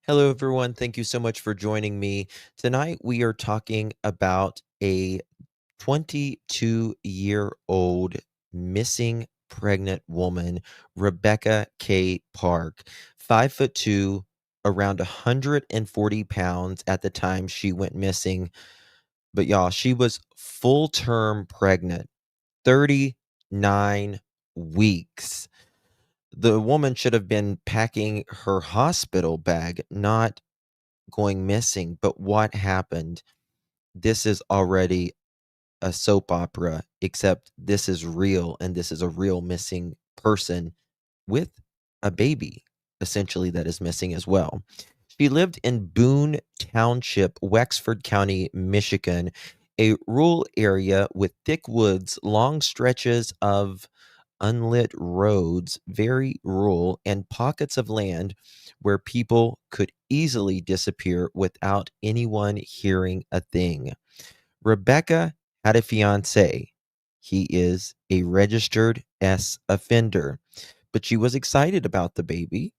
Hello, everyone. Thank you so much for joining me. Tonight, we are talking about a 22-year-old missing pregnant woman, Rebecca K. Park, 5'2", around 140 pounds at the time she went missing. But y'all, she was full term pregnant, 39 weeks. The woman should have been packing her hospital bag, not going missing. But what happened? This is already a soap opera, except this is real, and this is a real missing person with a baby, essentially, that is missing as well. She lived in Boon Township, Wexford County, Michigan, a rural area with thick woods, long stretches of unlit roads, very rural, and pockets of land where people could easily disappear without anyone hearing a thing. Rebecca had a fiance. He is a registered S offender, but she was excited about the baby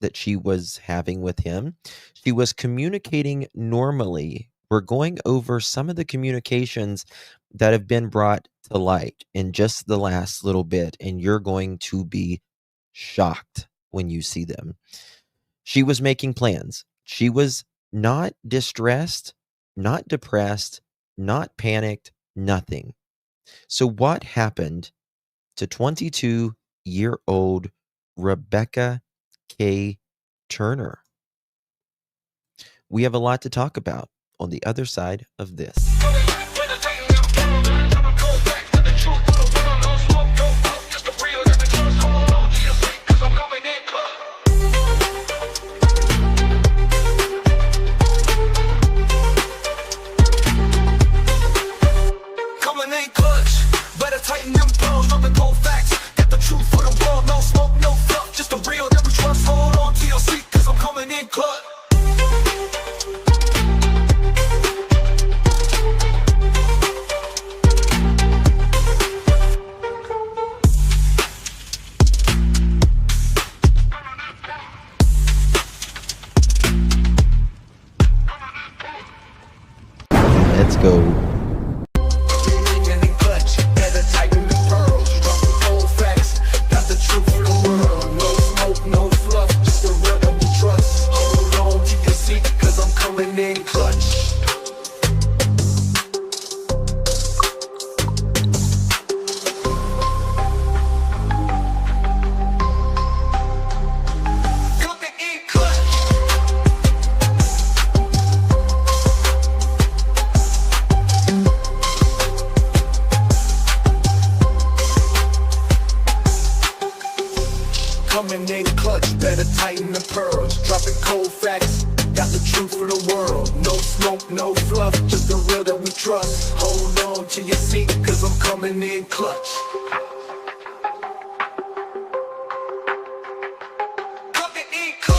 that she was having with him. She was communicating normally. We're going over some of the communications that have been brought to light in just the last little bit, and you're going to be shocked when you see them. She was making plans. She was not distressed, not depressed, not panicked, nothing. So, what happened to 22-year-old Rebecca K. Turner? We have a lot to talk about on the other side of this. Let's go. Coming in clutch, better tighten the pearls. Dropping cold facts, got the truth for the world. No smoke, no fluff, just the real that we trust. Hold on to your seat, cause I'm coming in clutch. Coming in clutch.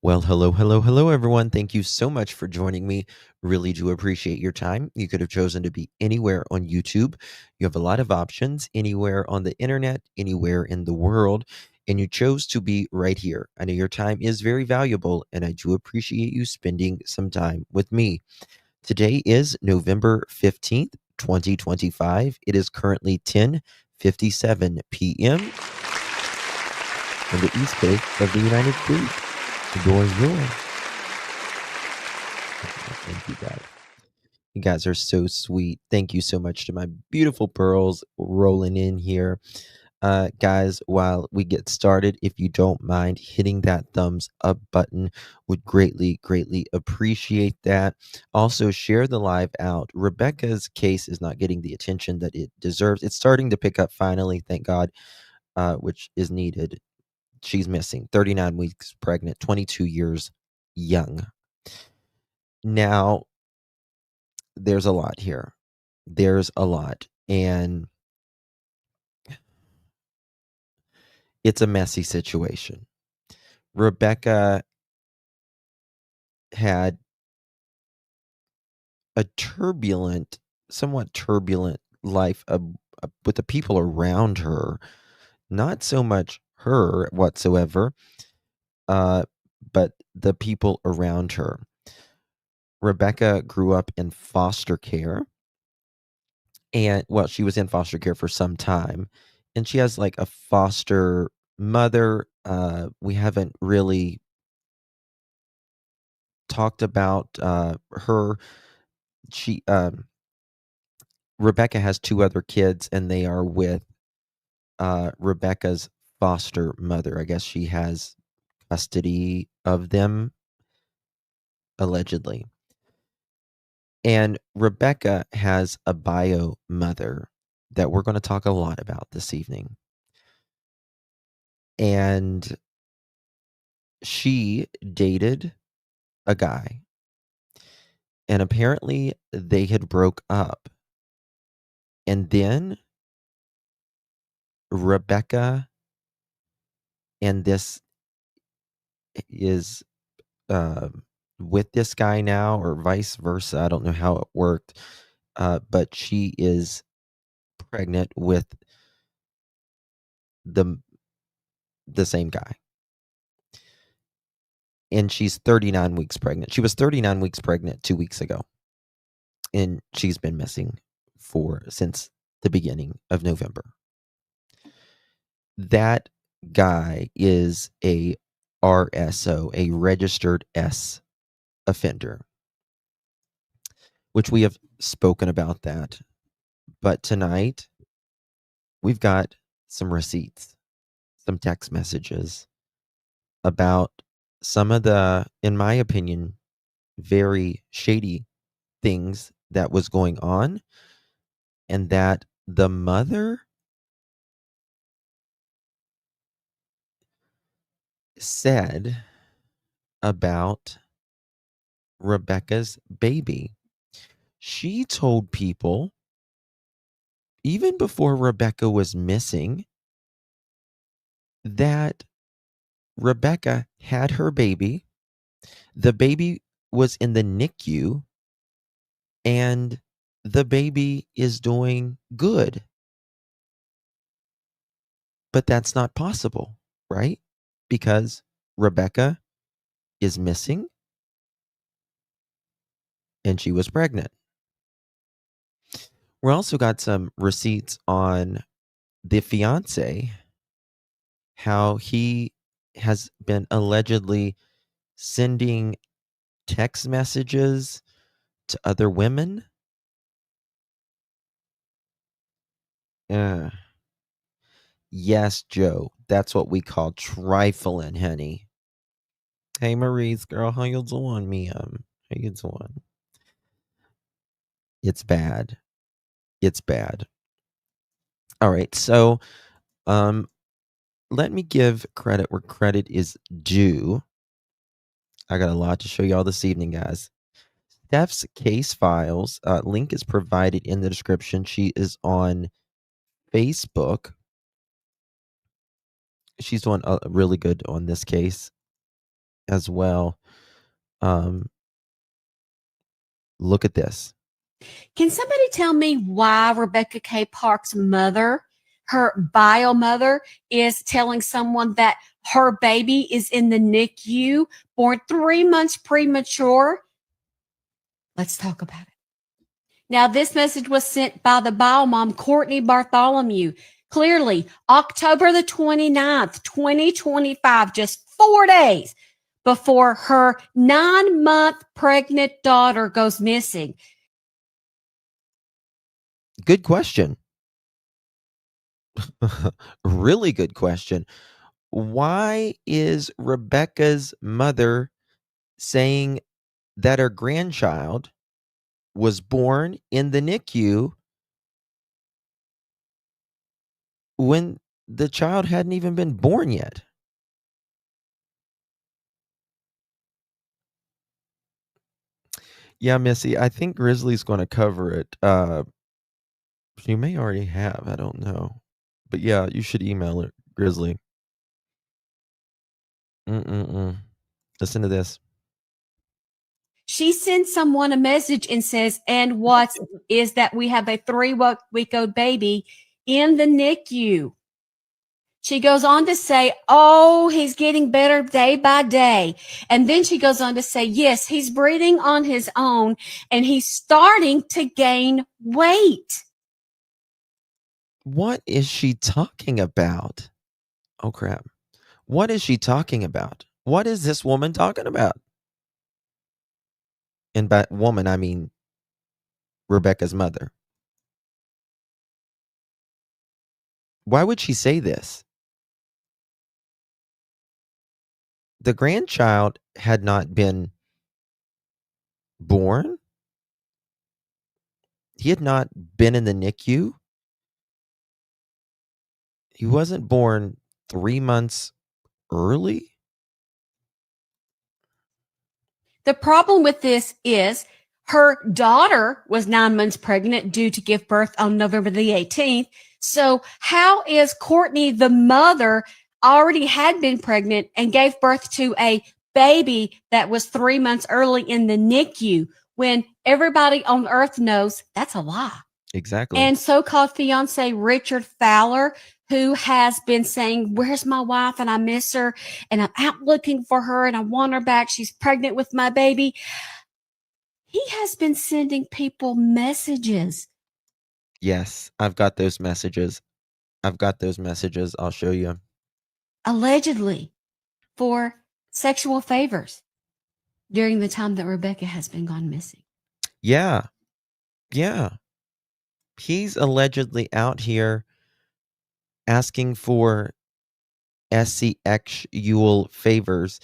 Well, hello, everyone. Thank you so much for joining me. Really do appreciate your time. You could have chosen to be anywhere on YouTube. You have a lot of options anywhere on the internet, anywhere in the world, and you chose to be right here. I know your time is very valuable, and I do appreciate you spending some time with me. Today is November 15th, 2025. It is currently 10:57 p.m. on the East Coast of the United States. Enjoy. Thank you guys. You guys are so sweet. Thank you so much to my beautiful pearls rolling in here. Guys, while we get started, if you don't mind hitting that thumbs up button, would greatly appreciate that. Also, share the live out. Rebecca's case is not getting the attention that it deserves. It's starting to pick up finally, thank God, which is needed. she's missing, 39 weeks pregnant, 22 years young. Now, there's a lot here. There's a lot. And it's a messy situation. Rebecca had a turbulent, somewhat turbulent life with the people around her. Not so much her whatsoever, uh, but the people around her. Rebecca grew up in foster care. And well, she was in foster care for some time. And she has like a foster mother. We haven't really talked about her. She Rebecca has two other kids, and they are with Rebecca's foster mother. I guess she has custody of them, allegedly. And Rebecca has a bio mother that we're going to talk a lot about this evening. And she dated a guy, and apparently they had broke up. And then Rebecca and this is uh, with this guy now, or vice versa. I don't know how it worked, but she is pregnant with the the same guy, and she's 39 weeks pregnant. She was 39 weeks pregnant 2 weeks ago, and she's been missing since the beginning of November. That guy is a RSO, a registered S offender, which we have spoken about that. But tonight, we've got some receipts, some text messages about some of the, in my opinion, very shady things that was going on, and that the mother said about Rebecca's baby. She told people, even before Rebecca was missing, that Rebecca had her baby. The baby was in the NICU, and the baby is doing good. But that's not possible, right? Because Rebecca is missing and she was pregnant. We also got some receipts on the fiance, how he has been allegedly sending text messages to other women. Uh, yes, Joe. That's what we call trifling, honey. Hey, Maurice, girl, how you doing, me? How you doing? It's bad. It's bad. All right, so let me give credit where credit is due. I got a lot to show y'all this evening, guys. Steph's case files link is provided in the description. She is on Facebook. She's doing really good on this case as well. Look at this. Can somebody tell me why Rebecca K. Park's mother, her bio mother, is telling someone that her baby is in the NICU, born 3 months premature? Let's talk about it. Now, this message was sent by the bio mom, Courtney Bartholomew. Clearly, October the 29th, 2025, just 4 days before her 9-month pregnant daughter goes missing. Good question. Really good question. Why is Rebecca's mother saying that her grandchild was born in the NICU when the child hadn't even been born yet? Yeah, Missy, I think Grizzly's gonna cover it. She may already have, I don't know. But yeah, you should email it, Grizzly. Mm-mm-mm. Listen to this. She sends someone a message and says, and what is that we have a 3-week old baby in the NICU. She goes on to say, oh, he's getting better day by day. And then she goes on to say, yes, he's breathing on his own and he's starting to gain weight. What is she talking about? Oh, crap. What is she talking about? What is this woman talking about? And by woman, I mean Rebecca's mother. Why would she say this? The grandchild had not been born. He had not been in the NICU. He wasn't born 3 months early. The problem with this is her daughter was 9 months pregnant due to give birth on November the 18th. So how is Courtney, the mother, already had been pregnant and gave birth to a baby that was 3 months early in the NICU when everybody on earth knows that's a lie? Exactly. And so-called fiance Richard Fowler, who has been saying, where's my wife? And I miss her. And I'm out looking for her and I want her back. She's pregnant with my baby. He has been sending people messages. Yes, I've got those messages. I'll show you. Allegedly for sexual favors during the time that Rebecca has been gone missing. Yeah. Yeah. He's allegedly out here asking for sexual favors.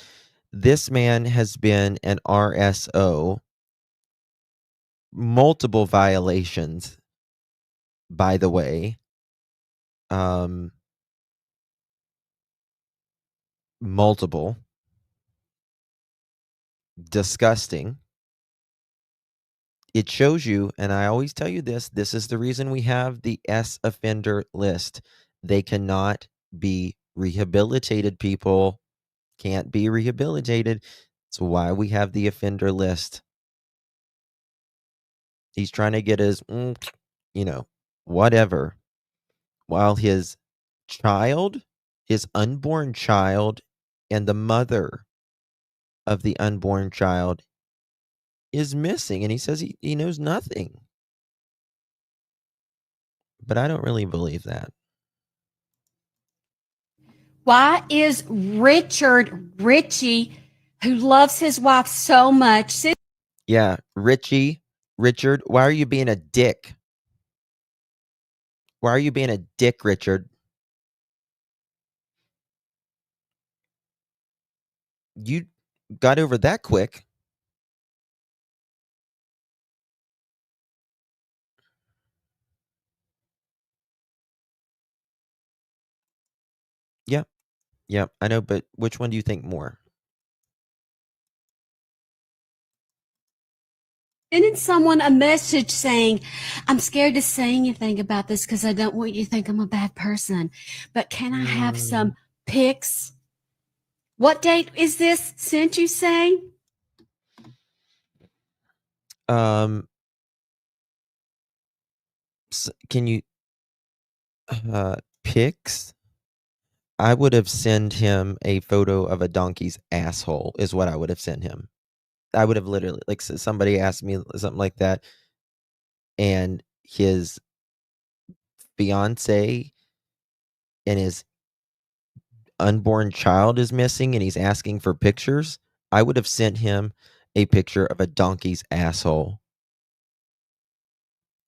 This man has been an RSO, multiple violations, by the way. Multiple. Disgusting. It shows you, and I always tell you this is the reason we have the S offender list. They cannot be rehabilitated, people. Can't be rehabilitated. That's why we have the offender list. He's trying to get his, whatever. While his child, his unborn child, and the mother of the unborn child is missing. And he says he knows nothing. But I don't really believe that. Why is Richie, who loves his wife so much? Yeah, Richard, why are you being a dick? Why are you being a dick, Richard? You got over that quick. Yeah. Yeah, I know, but which one do you think more? Sending someone a message saying, I'm scared to say anything about this because I don't want you to think I'm a bad person. But can I have some pics? What date is this sent, you say? Can you pics? I would have sent him a photo of a donkey's asshole is what I would have sent him. I would have literally, like, somebody asked me something like that, and his fiance and his unborn child is missing and he's asking for pictures. I would have sent him a picture of a donkey's asshole.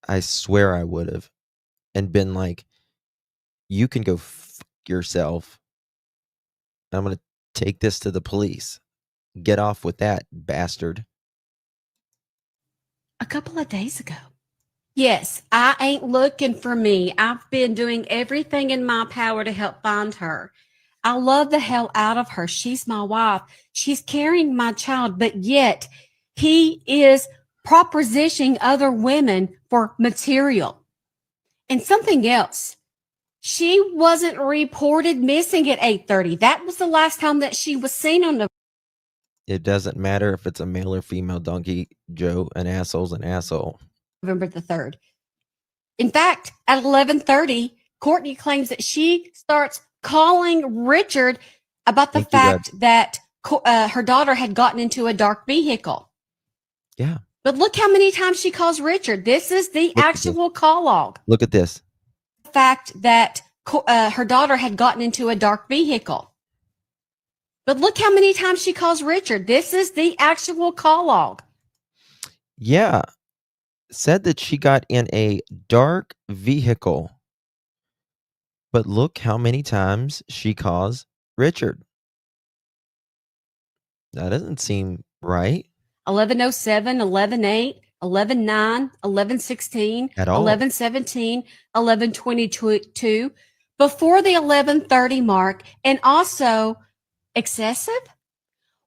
I swear I would have. And been like, you can go yourself. I'm going to take this to the police. Get off with that, bastard. A couple of days ago. Yes, I ain't looking for me. I've been doing everything in my power to help find her. I love the hell out of her. She's my wife. She's carrying my child, but yet he is propositioning other women for material. And something else. She wasn't reported missing at 8:30. That was the last time that she was seen on the It doesn't matter if it's a male or female donkey, Joe. An asshole's an asshole. November the 3rd. In fact, at 11:30, Courtney claims that she starts calling Richard about the Thank you, Red. fact that her daughter had gotten into a dark vehicle. Yeah. But look how many times she calls Richard. This is the Look at actual call log. Look at this. The fact that her daughter had gotten into a dark vehicle. But look how many times she calls Richard. This is the actual call log. Yeah. Said that she got in a dark vehicle. But look how many times she calls Richard. That doesn't seem right 11:07, 11:08, 11:09, 11:16, at all. 11:17, 11:22, before the 11:30 mark, and also excessive?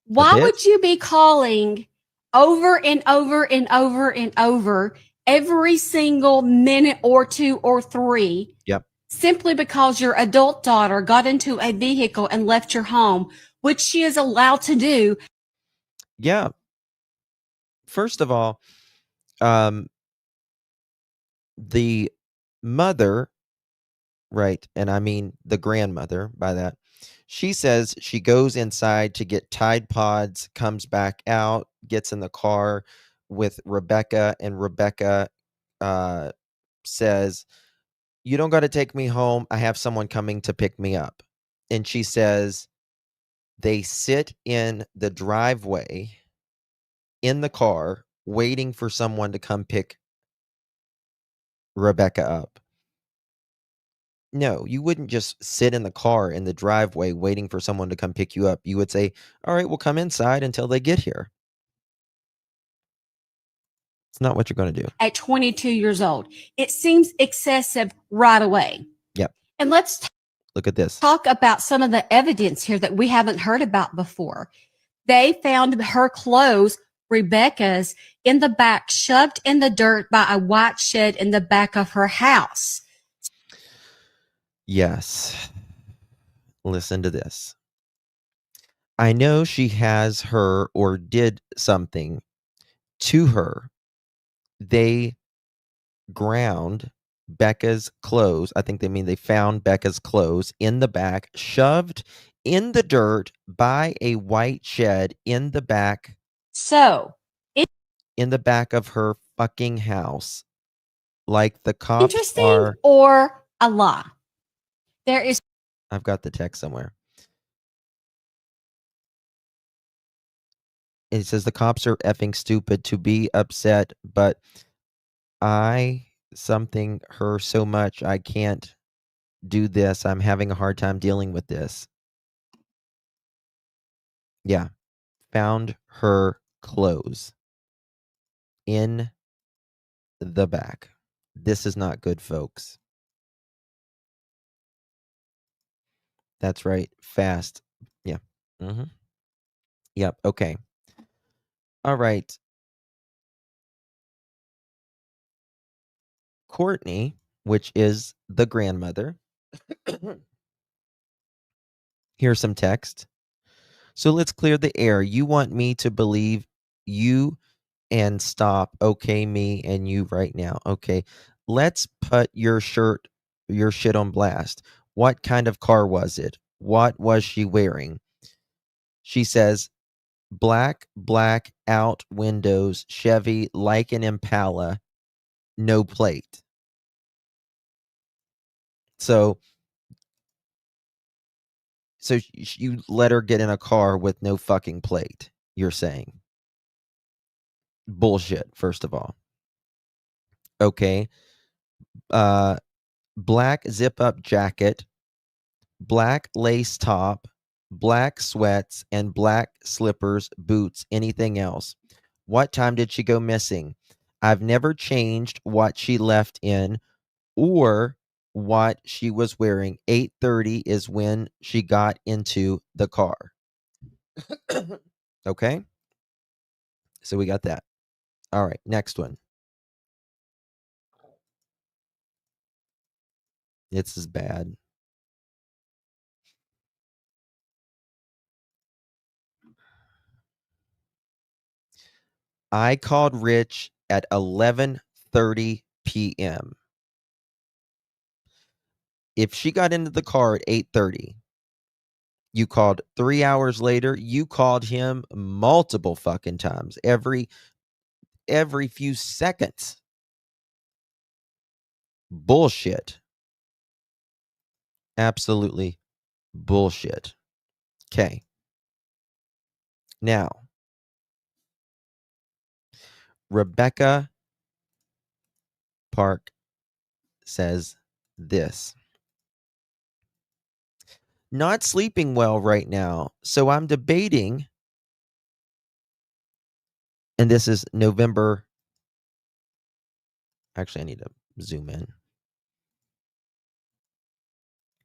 Why bit. would you be calling over and over and over and over every single minute or two or three? Yep. Simply because your adult daughter got into a vehicle and left your home, which she is allowed to do. Yeah. First of all, the mother, right, and I mean the grandmother by that, she says she goes inside to get Tide Pods, comes back out, gets in the car with Rebecca, and Rebecca says, "You don't got to take me home. I have someone coming to pick me up." And she says they sit in the driveway in the car waiting for someone to come pick Rebecca up. No, you wouldn't just sit in the car in the driveway waiting for someone to come pick you up. You would say, "All right, we'll come inside until they get here." It's not what you're going to do. At 22 years old. It seems excessive right away. Yep. And let's Look at this. talk about some of the evidence here that we haven't heard about before. They found her clothes, Rebecca's, in the back, shoved in the dirt by a white shed in the back of her house. Yes. Listen to this. I know she has her or did something to her. They ground Becca's clothes. I think they mean they found Becca's clothes in the back, shoved in the dirt by a white shed in the back. So, in the back of her fucking house. Like the cops interesting are. or a lie? There is. I've got the text somewhere. It says the cops are effing stupid to be upset, but I something her so much I can't do this. I'm having a hard time dealing with this. Yeah. Found her clothes in the back. This is not good, folks. That's right. Fast. Yeah. Mm-hmm. Yep. Okay. All right. Courtney, which is the grandmother. Here's some text. So let's clear the air. You want me to believe you and stop. Okay, me and you right now. Okay. Let's put your shit on blast. What kind of car was it? What was she wearing? She says, black out windows, Chevy, like an Impala, no plate. So you let her get in a car with no fucking plate, you're saying. Bullshit, first of all. Okay. Black zip-up jacket, black lace top, black sweats, and black slippers, boots, anything else. What time did she go missing? I've never changed what she left in or what she was wearing. 8:30 is when she got into the car. Okay? So we got that. All right, next one. This is bad. I called Rich at 11:30 p.m. If she got into the car at 8:30, you called 3 hours later, you called him multiple fucking times every few seconds. Bullshit. Absolutely bullshit. Okay. Now, Rebecca Park says this. Not sleeping well right now, so I'm debating, and this is November. Actually, I need to zoom in.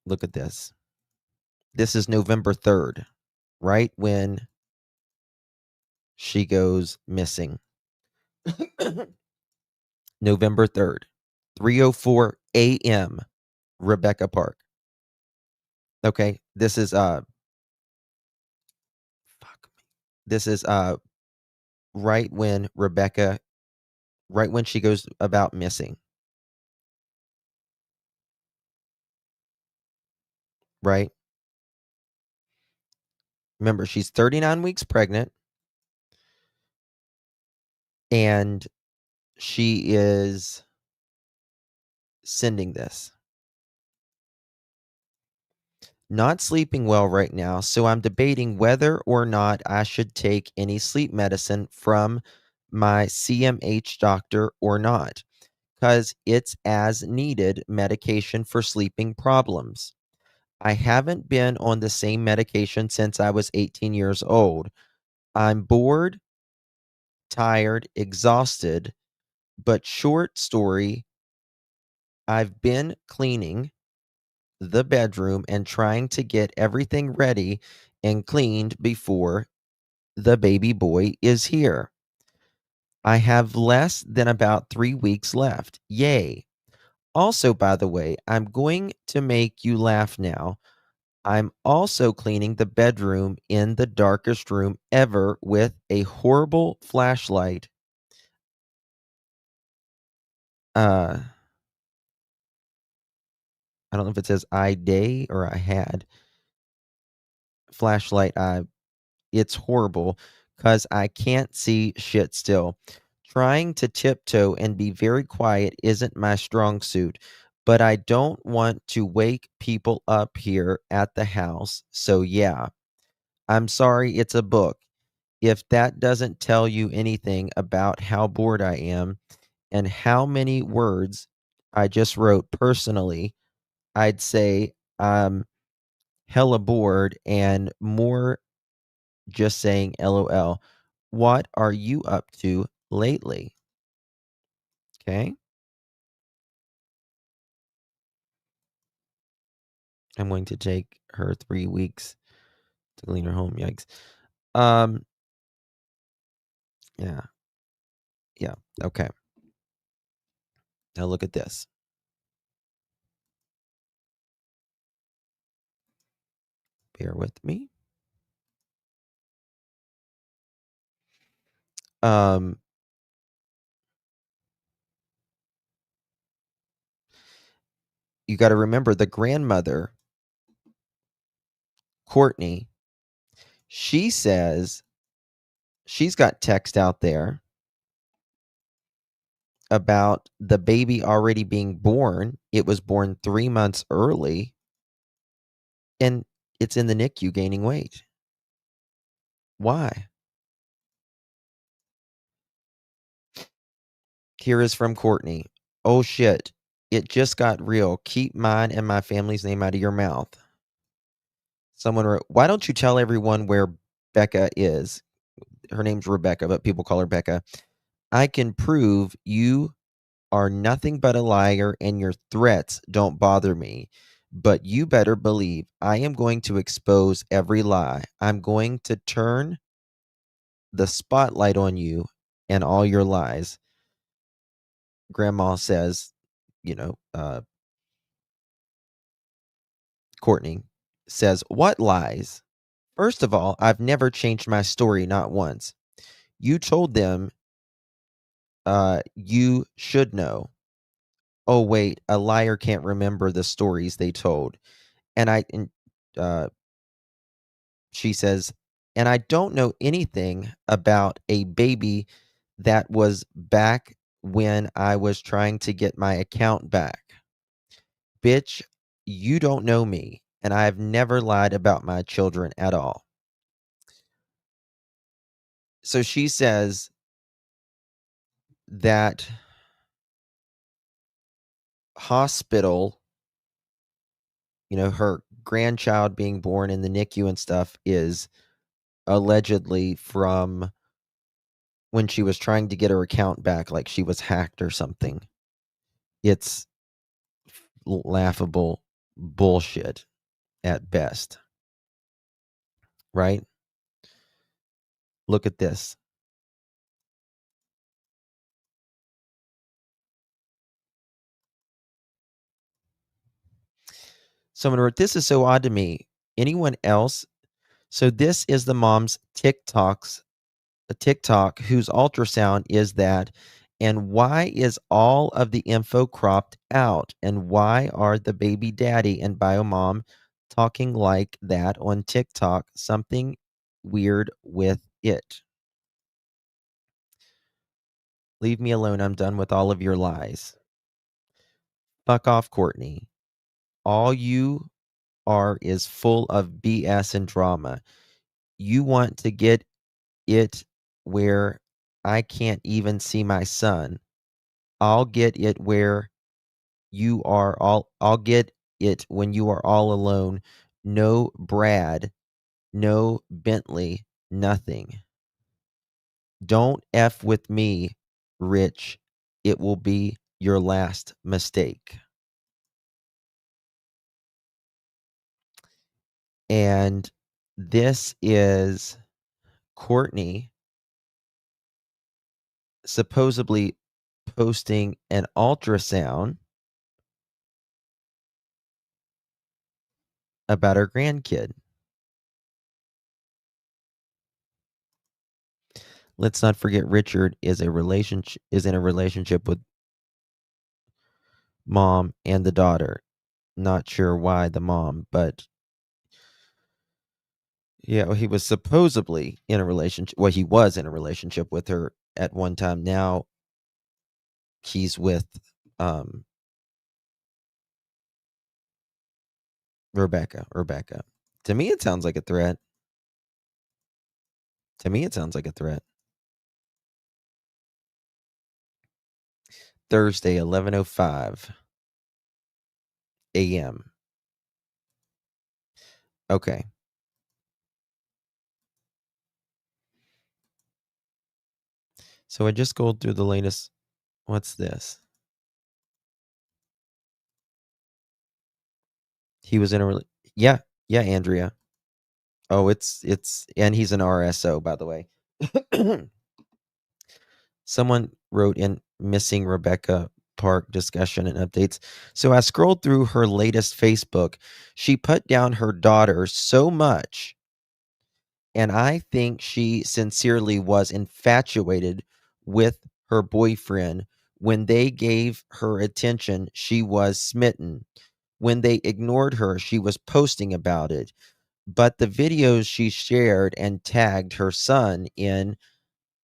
Look at this. This is November 3rd, right when she goes missing. November 3rd, 3:04 a.m. Rebecca Park. Okay, this is fuck me. This is right when she goes about missing. Right? Remember, she's 39 weeks pregnant and she is sending this. Not sleeping well right now, so I'm debating whether or not I should take any sleep medicine from my CMH doctor or not, because it's as needed medication for sleeping problems. I haven't been on the same medication since I was 18 years old. I'm bored, tired, exhausted, but short story, I've been cleaning the bedroom and trying to get everything ready and cleaned before the baby boy is here. I have less than about 3 weeks left. Yay. Also, by the way, I'm going to make you laugh now. I'm also cleaning the bedroom in the darkest room ever with a horrible flashlight. I don't know if it says I day or I had flashlight. It's horrible because I can't see shit still. Trying to tiptoe and be very quiet isn't my strong suit, but I don't want to wake people up here at the house. So, yeah, I'm sorry it's a book. If that doesn't tell you anything about how bored I am and how many words I just wrote personally, I'd say I'm hella bored and more just saying LOL. What are you up to lately? Okay. I'm going to take her 3 weeks to clean her home. Yikes. Um, yeah. Yeah. Okay. Now look at this. Bear with me. Um, you got to remember the grandmother, Courtney, she says she's got text out there about the baby already being born. It was born 3 months early and it's in the NICU gaining weight. Why? Here is from Courtney. Oh shit. It just got real. Keep mine and my family's name out of your mouth. Someone wrote, why don't you tell everyone where Becca is? Her name's Rebecca, but people call her Becca. I can prove you are nothing but a liar and your threats don't bother me. But you better believe I am going to expose every lie. I'm going to turn the spotlight on you and all your lies. Grandma says, Courtney says, "What lies? First of all, I've never changed my story, not once. You told them, you should know. Oh, wait, a liar can't remember the stories they told." And uh, she says, "And I don't know anything about a baby that was back when I was trying to get my account back. Bitch, you don't know me, and I have never lied about my children at all." So she says that hospital, her grandchild being born in the NICU and stuff is allegedly from when she was trying to get her account back, like she was hacked or something. It's laughable bullshit at best, right? Look at this. Someone wrote, "This is so odd to me. Anyone else?" So this is the mom's a TikTok whose ultrasound is that. And why is all of the info cropped out? And why are the baby daddy and bio mom talking like that on TikTok? Something weird with it. Leave me alone. I'm done with all of your lies. Fuck off, Courtney. All you are is full of BS and drama. You want to get it where I can't even see my son. I'll get it where I'll get it when you are all alone. No Brad, no Bentley, nothing. Don't F with me, Rich. It will be your last mistake. And this is Courtney supposedly posting an ultrasound about her grandkid. Let's not forget Richard is in a relationship with mom and the daughter. Not sure why the mom, but yeah, well, he was supposedly in a relationship. Well, he was in a relationship with her at one time. Now he's with um Rebecca. Rebecca. To me, it sounds like a threat. To me, it sounds like a threat. Thursday, 11:05 a.m. Okay. So I just scrolled through the latest. What's this? He was in a yeah, yeah, Andrea. Oh, and he's an RSO, by the way. Someone wrote in missing Rebecca Park discussion and updates. So I scrolled through her latest Facebook. She put down her daughter so much, and I think she sincerely was infatuated with her boyfriend. When they gave her attention, she was smitten. When they ignored her, she was posting about it. But the videos she shared and tagged her son in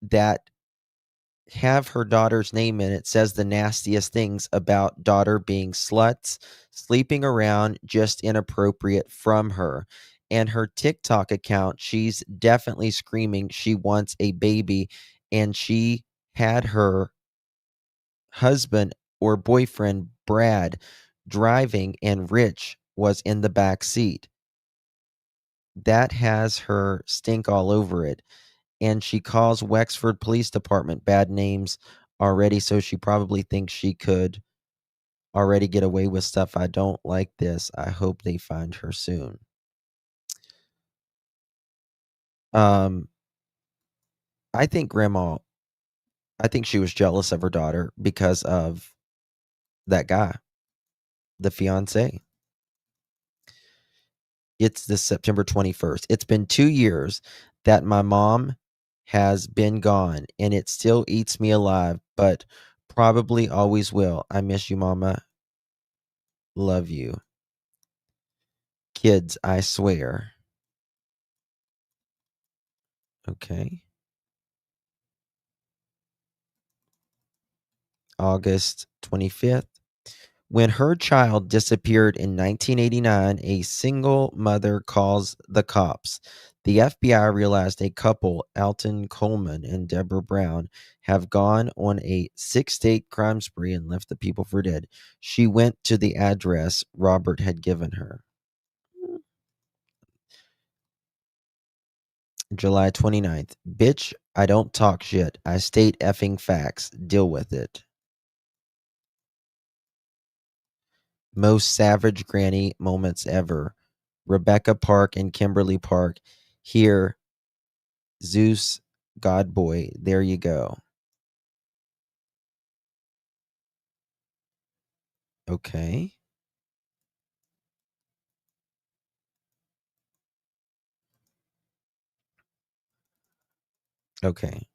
that have her daughter's name in it says the nastiest things about daughter being sluts, sleeping around, just inappropriate from her. And her TikTok account, she's definitely screaming she wants a baby, and she had her husband or boyfriend Brad driving and Rich was in the back seat. That has her stink all over it. And she calls Wexford Police Department bad names already, so she probably thinks she could already get away with stuff. I don't like this. I hope they find her soon. Um, I think Grandma I think she was jealous of her daughter because of that guy, the fiance. It's this September 21st. It's been 2 years that my mom has been gone, and it still eats me alive, but probably always will. I miss you, mama. Love you. Kids, I swear. Okay. August 25th. When her child disappeared in 1989, a single mother calls the cops. The FBI realized a couple, Alton Coleman and Deborah Brown, have gone on a 6-state crime spree and left the people for dead. She went to the address Robert had given her. July 29th. Bitch, I don't talk shit. I state effing facts. Deal with it. Most savage granny moments ever. Rebecca Park and Kimberly Park. Here, Zeus, God boy. There you go. Okay. Okay.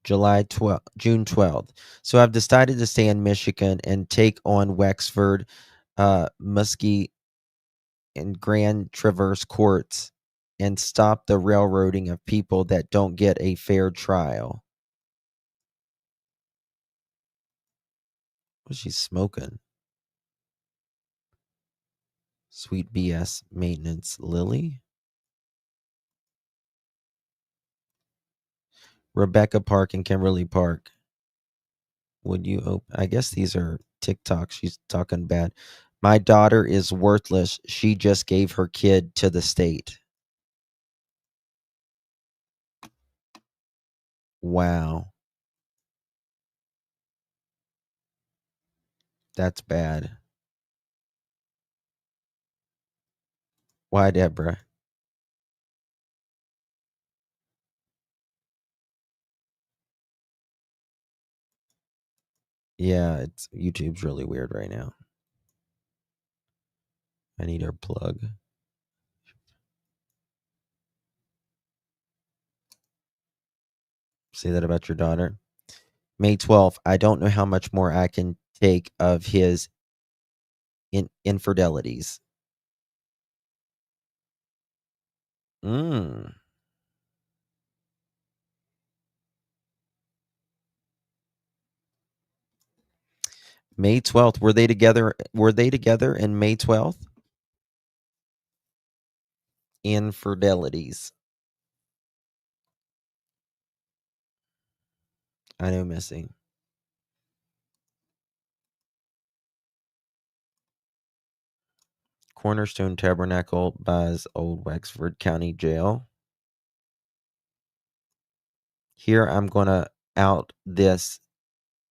June 12th. So I've decided to stay in Michigan and take on Wexford, Muskie, and Grand Traverse courts and stop the railroading of people that don't get a fair trial. What's she smoking? Sweet BS maintenance, Lily. Rebecca Park and Kimberly Park. Would you open? I guess these are TikTok. She's talking bad. My daughter is worthless. She just gave her kid to the state. Wow. That's bad. Why, Deborah? Yeah, it's YouTube's really weird right now. I need her plug. Say that about your daughter. May 12th. I don't know how much more I can take of his infidelities. Mm. May 12th. Were they together? Were they together in May 12th? Infidelities. I know, Missy. Cornerstone Tabernacle buys Old Wexford County Jail. Here I'm gonna out this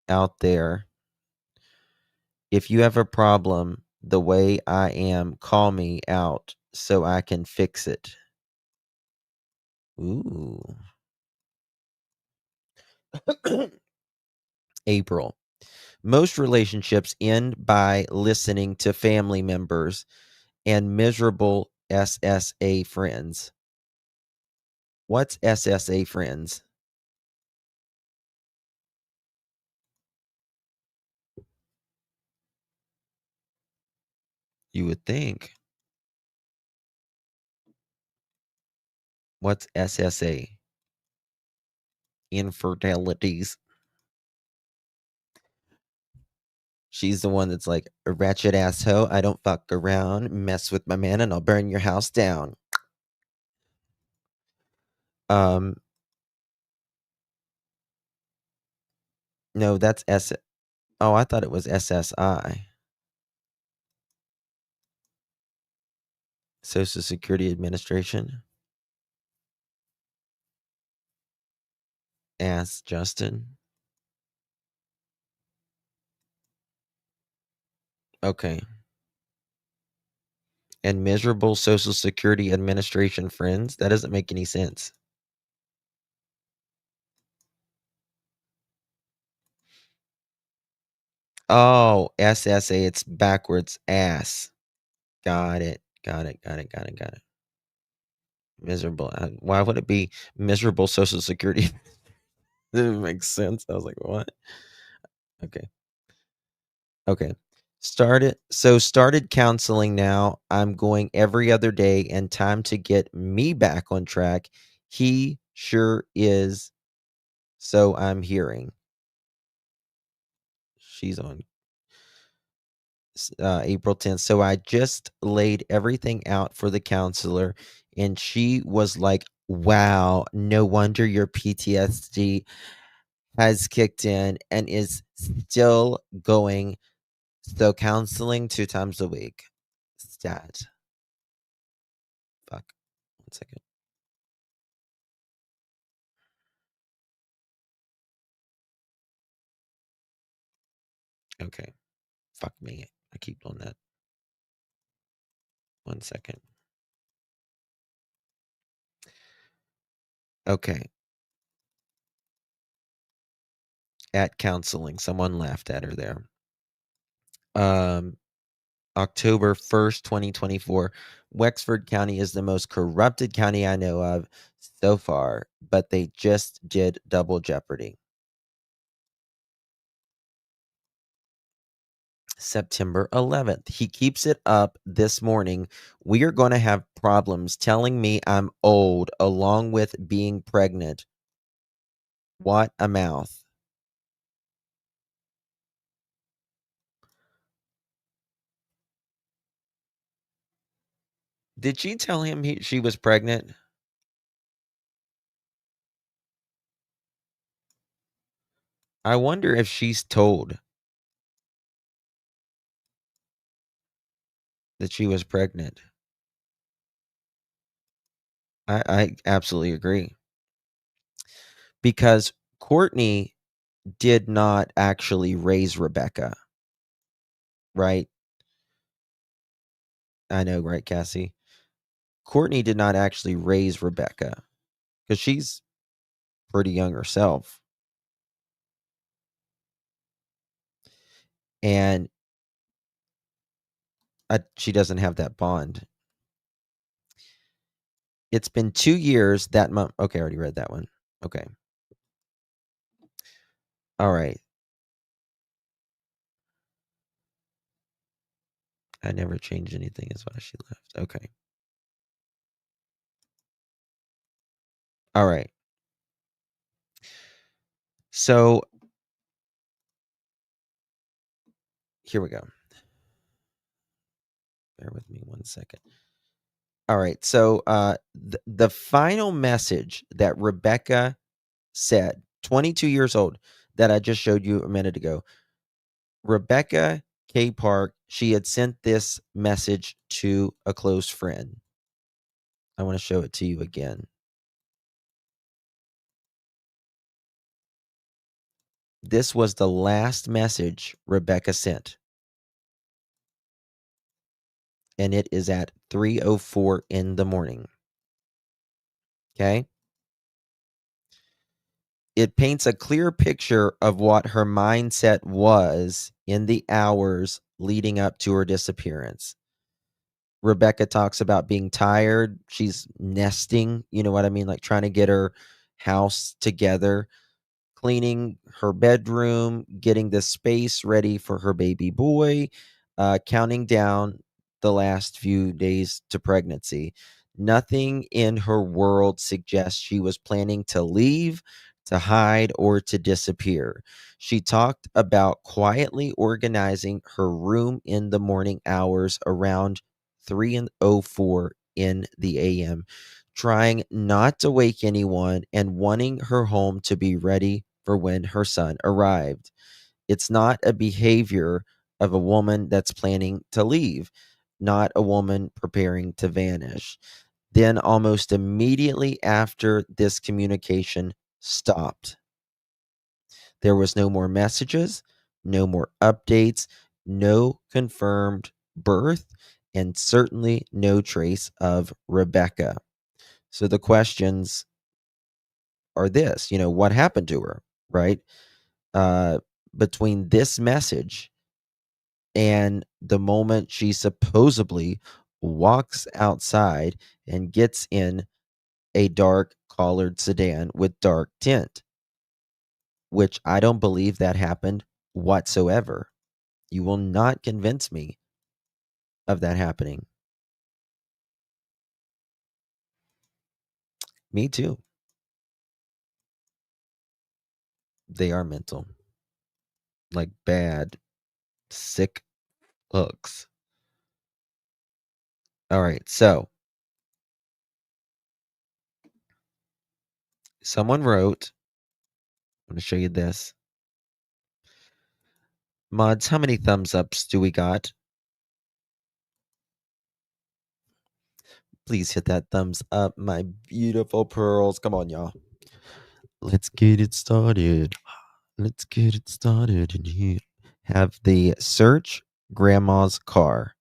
out there. If you have a problem the way I am, call me out so I can fix it. Ooh. April. Most relationships end by listening to family members and miserable SSA friends. What's SSA friends? You would think. What's SSA? Infidelities. She's the one that's like, a ratchet ass hoe. I don't fuck around. Mess with my man and I'll burn your house down. Um, no, that's S. Oh, I thought it was SSI. Social Security Administration. Ask Justin. Okay. And miserable Social Security Administration friends. That doesn't make any sense. Oh, SSA, it's backwards ass. Got it. Got it. Got it. Got it. Got it. Miserable. Why would it be miserable Social Security? Didn't make sense. I was like, what? Okay. Okay. Started counseling now. I'm going every other day and time to get me back on track. He sure is. So I'm hearing. She's on April 10th. So I just laid everything out for the counselor, and she was like, wow, no wonder your PTSD has kicked in and is still going. So counseling 2 times a week. Stat. Fuck. 1 second. Okay. Fuck me. I keep doing that. 1 second. Okay. At counseling. Someone laughed at her there. Um, October 1st, 2024. Wexford County is the most corrupted county I know of so far, but they just did double jeopardy. September 11th. He keeps it up this morning. We are going to have problems telling me I'm old along with being pregnant. What a mouth. Did she tell him she was pregnant? I wonder if she's told that she was pregnant. I absolutely agree. Because Courtney did not actually raise Rebecca, right? I know, right, Cassie? Courtney did not actually raise Rebecca because she's pretty young herself. And she doesn't have that bond. It's been 2 years that month. Okay, I already read that one. Okay. All right. I never changed anything is why she left. Okay. All right. So here we go. Bear with me 1 second. All right. So the final message that Rebecca said, 22 years old, that I just showed you a minute ago. Rebecca K. Park, she had sent this message to a close friend. I want to show it to you again. This was the last message Rebecca sent. And it is at 3:04 in the morning. Okay? It paints a clear picture of what her mindset was in the hours leading up to her disappearance. Rebecca talks about being tired. She's nesting, you know what I mean? Like trying to get her house together, cleaning her bedroom, getting the space ready for her baby boy, counting down the last few days to pregnancy. Nothing in her world suggests she was planning to leave, to hide, or to disappear. She talked about quietly organizing her room in the morning hours around 3:04 in the AM, trying not to wake anyone and wanting her home to be ready for when her son arrived. It's not a behavior of a woman that's planning to leave, not a woman preparing to vanish. Then, almost immediately after this communication stopped, there was no more messages, no more updates, no confirmed birth, and certainly no trace of Rebecca. So the questions are this, what happened to her, right? Uh, Between this message And the moment she supposedly walks outside and gets in a dark collared sedan with dark tint, which I don't believe that happened whatsoever. You will not convince me of that happening. Me too. They are mental. Like bad, sick hooks. All right, so someone wrote, I'm going to show you this. Mods, how many thumbs ups do we got? Please hit that thumbs up, my beautiful pearls. Come on, y'all. Let's get it started. Let's get it started in here. Have the search grandma's car.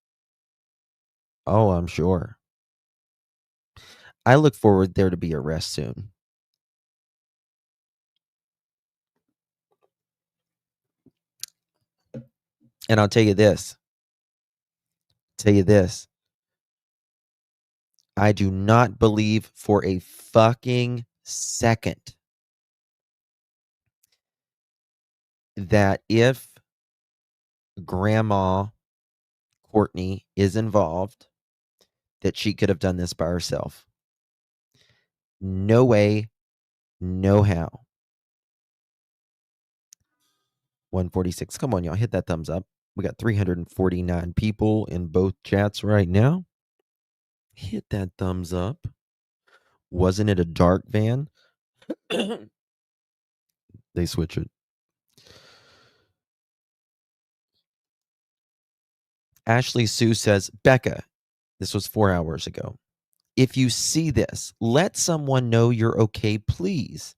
Oh, I'm sure. I look forward there to be arrest soon. And I'll tell you this. I do not believe for a fucking second that if Grandma Courtney is involved, that she could have done this by herself. No way, no how. 146. Come on, y'all. Hit that thumbs up. We got 349 people in both chats right now. Hit that thumbs up. Wasn't it a dark van? They switch it. Ashley Sue says, Becca, this was 4 hours ago. If you see this, let someone know you're okay, please.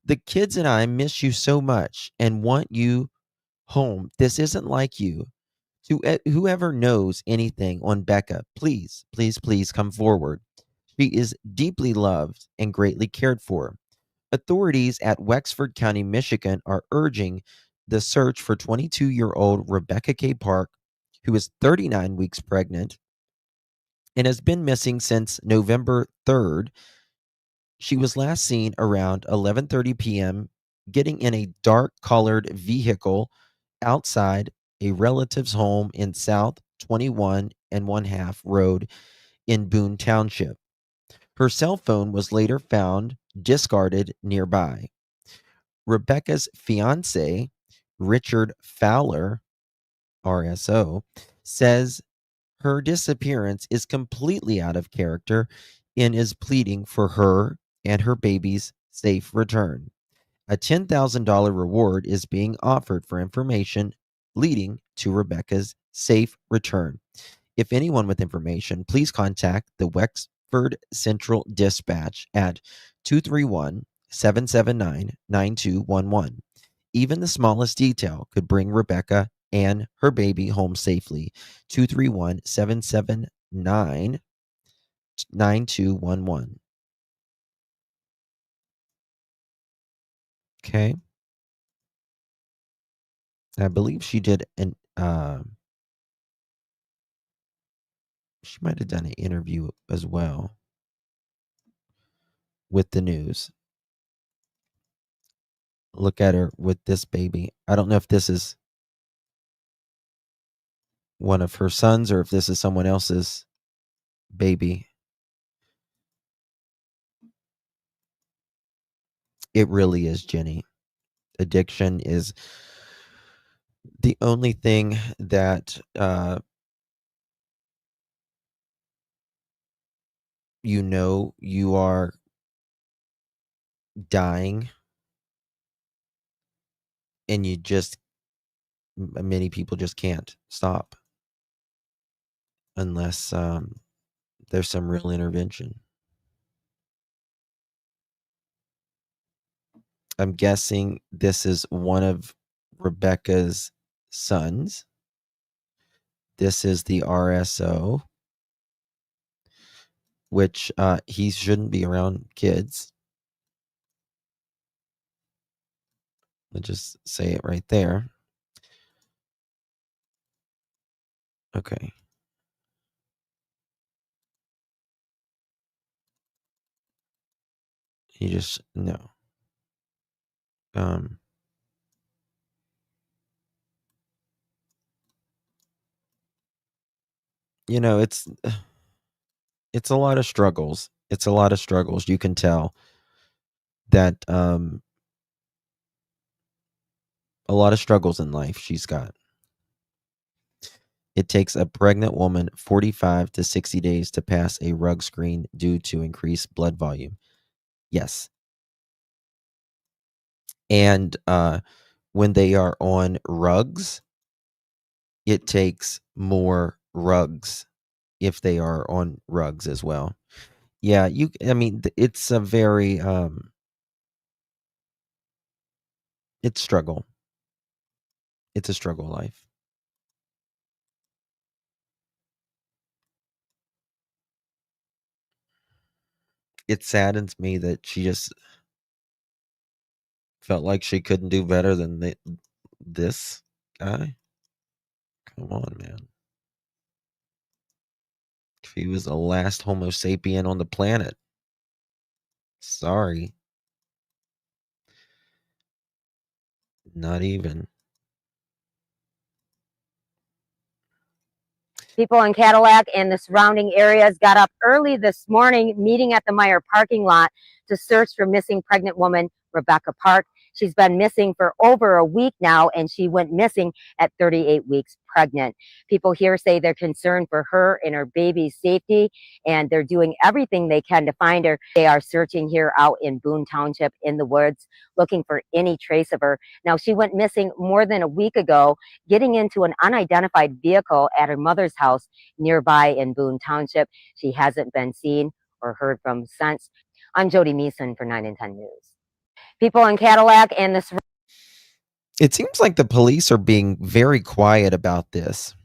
The kids and I miss you so much and want you home. This isn't like you. To whoever knows anything on Becca, please, please, please come forward. She is deeply loved and greatly cared for. Authorities at Wexford County, Michigan are urging the search for 22-year-old Rebecca K. Park, who is 39 weeks pregnant and has been missing since November 3rd. She was last seen around 11:30 p.m. getting in a dark-colored vehicle outside a relative's home in South 21 and 1/2 Road in Boon Township. Her cell phone was later found discarded nearby. Rebecca's fiance, Richard Fowler, RSO, says her disappearance is completely out of character and is pleading for her and her baby's safe return. A $10,000 reward is being offered for information leading to Rebecca's safe return. If anyone with information, please contact the Wexford Central Dispatch at 231-779-9211. Even the smallest detail could bring Rebecca and her baby home safely. 231-779-9211. Okay. I believe she did an she might have done an interview as well with the news. Look at her with this baby. I don't know if this is one of her sons or if this is someone else's baby. It really is, Jenny. Addiction is the only thing that you are dying, and you just many people just can't stop unless there's some real intervention. I'm guessing this is one of Rebecca's sons. This is the RSO, which he shouldn't be around kids. Let's just say it right there. Okay. You just no. Um, you know, it's a lot of struggles. It's a lot of struggles. You can tell that a lot of struggles in life she's got. It takes a pregnant woman 45 to 60 days to pass a rug screen due to increased blood volume. Yes. And when they are on rugs, it takes more rugs if they are on rugs as well. Yeah, I mean it's a very it's struggle. It's a struggle life. It saddens me that she just felt like she couldn't do better than this guy. Come on, man. If he was the last Homo sapien on the planet. Sorry. Not even. People in Cadillac and the surrounding areas got up early this morning, meeting at the Meyer parking lot to search for missing pregnant woman Rebecca Park. She's been missing for over a week now, and she went missing at 38 weeks pregnant. People here say they're concerned for her and her baby's safety, and they're doing everything they can to find her. They are searching here out in Boon Township in the woods, looking for any trace of her. Now, she went missing more than a week ago, getting into an unidentified vehicle at her mother's house nearby in Boon Township. She hasn't been seen or heard from since. I'm Jody Meeson for 9 and 10 News. People in Cadillac and the... It seems like the police are being very quiet about this.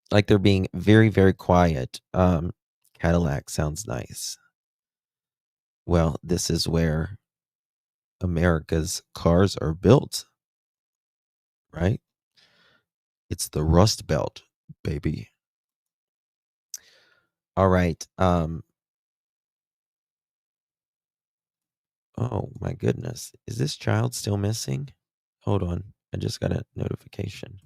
Like they're being very, very quiet. Cadillac sounds nice. Well, this is where America's cars are built, right? It's the Rust Belt, baby. All right. Oh my goodness. Is this child still missing? Hold on. I just got a notification.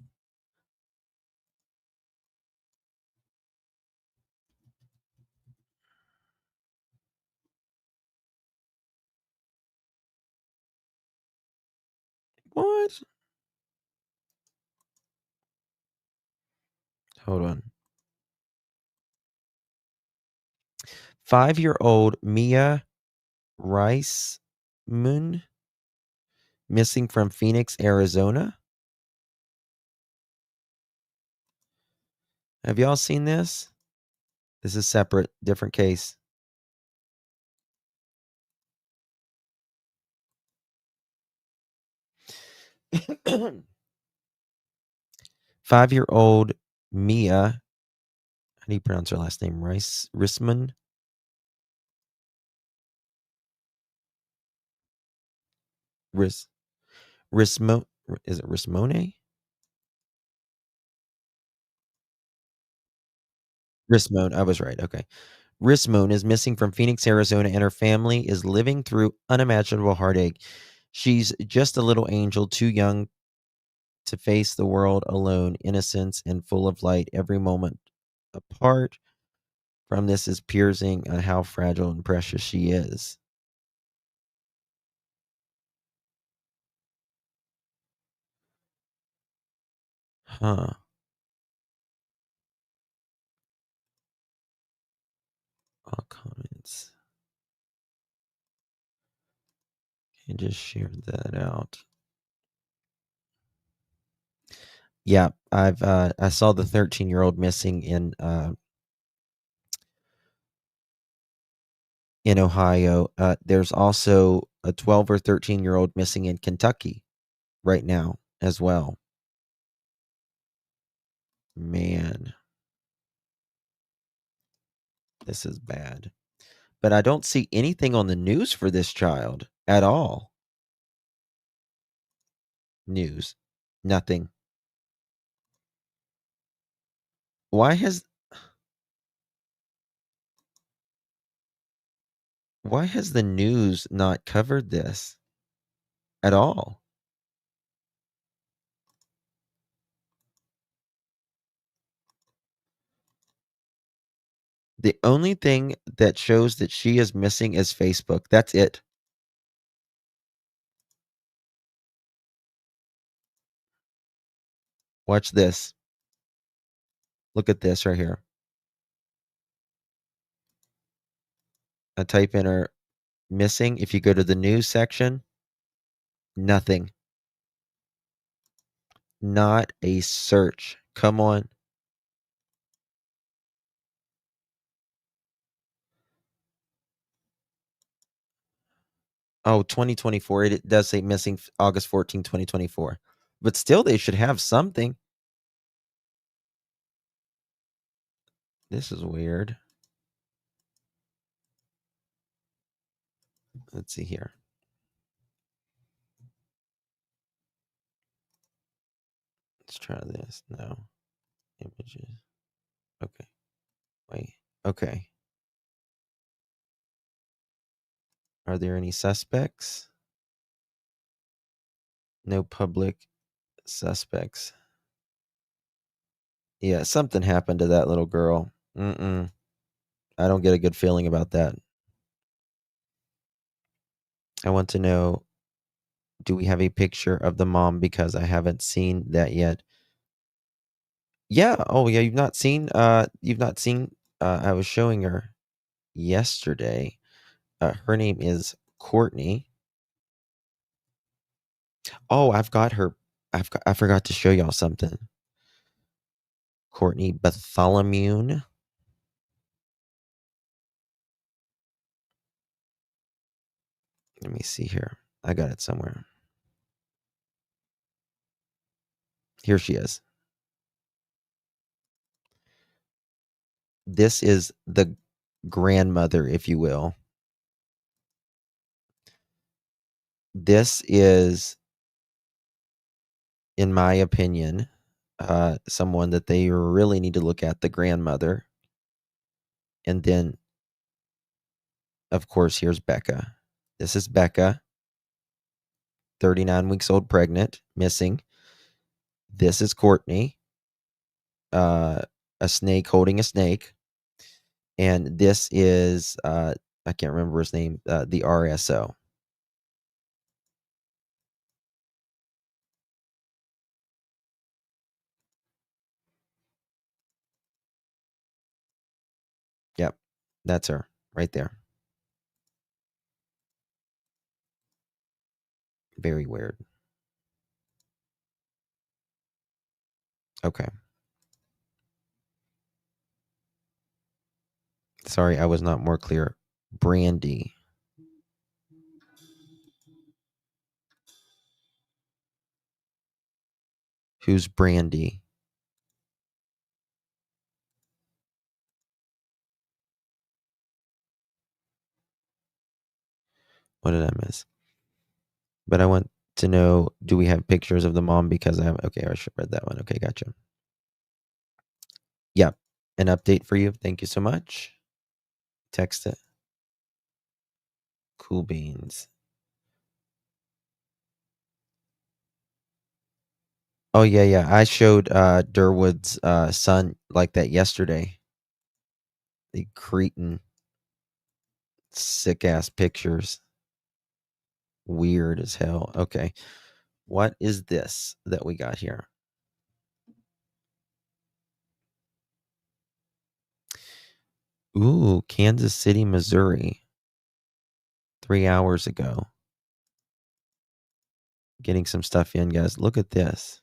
What? Hold on. 5-year-old Mia Rice Moon missing from Phoenix, Arizona. Have y'all seen this? This is separate, different case. Five-year-old Mia, how do you pronounce her last name? Risman? Rismo, is it Rismone? Rismone, I was right, okay. Rismone is missing from Phoenix, Arizona, and her family is living through unimaginable heartache. She's just a little angel, too young to face the world alone, innocence and full of light. Every moment apart from this is piercing on how fragile and precious she is. Huh. All comments. I just shared that out. Yeah, I saw the 13-year-old missing in Ohio. There's also a 12 or 13-year-old missing in Kentucky right now as well. Man, this is bad. But I don't see anything on the news for this child at all. News. Nothing. Why has the news not covered this at all? The only thing that shows that she is missing is Facebook. That's it. Watch this. Look at this right here. I type in her missing. If you go to the news section, nothing. Not a search. Come on. Oh, 2024. It does say missing August 14, 2024. But still, they should have something. This is weird. Let's see here. Let's try this. No. Images. Okay. Wait. Okay. Are there any suspects? No public suspects. Yeah, something happened to that little girl. I don't get a good feeling about that. I want to know, do we have a picture of the mom? Because I haven't seen that yet. Yeah. Oh, yeah. You've not seen, I was showing her yesterday. Her name is Courtney. Oh, I've got her. I forgot to show y'all something. Courtney Bartholomew. Let me see here. I got it somewhere. Here she is. This is the grandmother, if you will. This is, in my opinion, someone that they really need to look at, the grandmother. And then, of course, here's Becca. This is Becca, 39 weeks old, pregnant, missing. This is Courtney, a snake holding a snake. And this is, I can't remember his name, the RSO. Yep, that's her right there. Very weird. Okay. Sorry, I was not more clear. Brandy. Who's Brandy? What did I miss? But I want to know, do we have pictures of the mom? Because okay, I should have read that one. Okay, gotcha. Yep. An update for you. Thank you so much. Text it. Cool beans. Oh, yeah. I showed Durwood's son like that yesterday. The cretin sick ass pictures. Weird as hell. Okay. What is this that we got here? Ooh, Kansas City, Missouri. 3 hours ago. Getting some stuff in, guys. Look at this.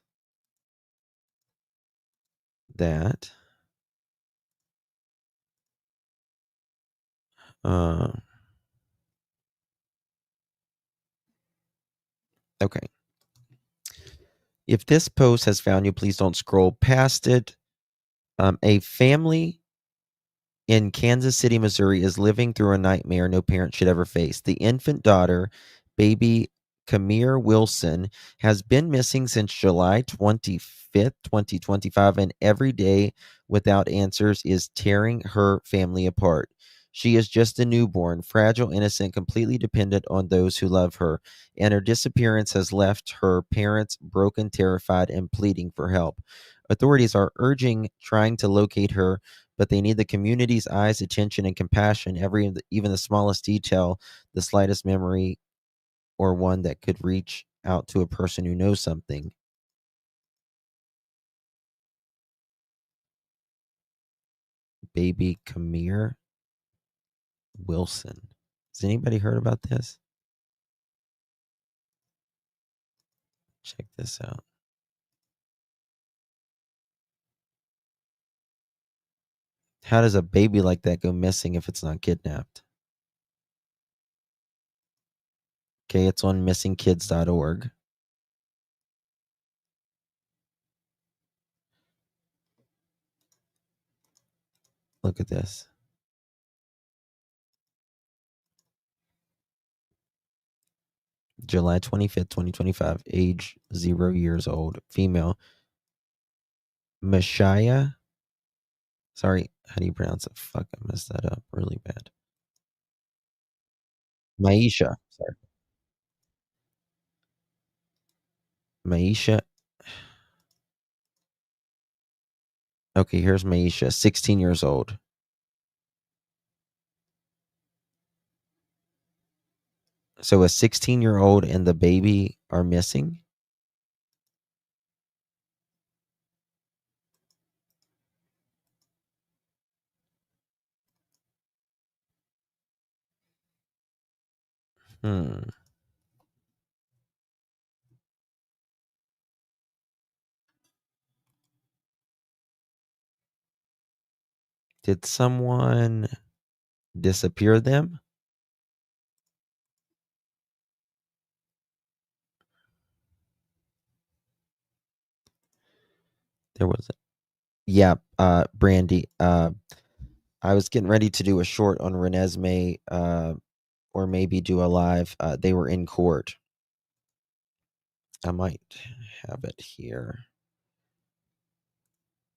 That. Okay. If this post has found you, please don't scroll past it. A family in Kansas City, Missouri is living through a nightmare no parent should ever face. The infant daughter, baby Kamir Wilson has been missing since July 25th, 2025, and every day without answers is tearing her family apart. She is just a newborn, fragile, innocent, completely dependent on those who love her, and her disappearance has left her parents broken, terrified, and pleading for help. Authorities are trying to locate her, but they need the community's eyes, attention, and compassion. Even the smallest detail, the slightest memory, or one that could reach out to a person who knows something. Baby Kamir Wilson. Has anybody heard about this? Check this out. How does a baby like that go missing if it's not kidnapped? Okay, it's on missingkids.org. Look at this. July 25th, 2025, age 0 years old, female. Mashaya. Sorry, how do you pronounce it? Fuck, I messed that up really bad. Maisha. Sorry. Maisha. Okay, here's Maisha, 16 years old. So a 16-year-old and the baby are missing? Hmm. Did someone disappear them? There was Yeah, Brandy. I was getting ready to do a short on Renesmee, or maybe do a live. They were in court. I might have it here.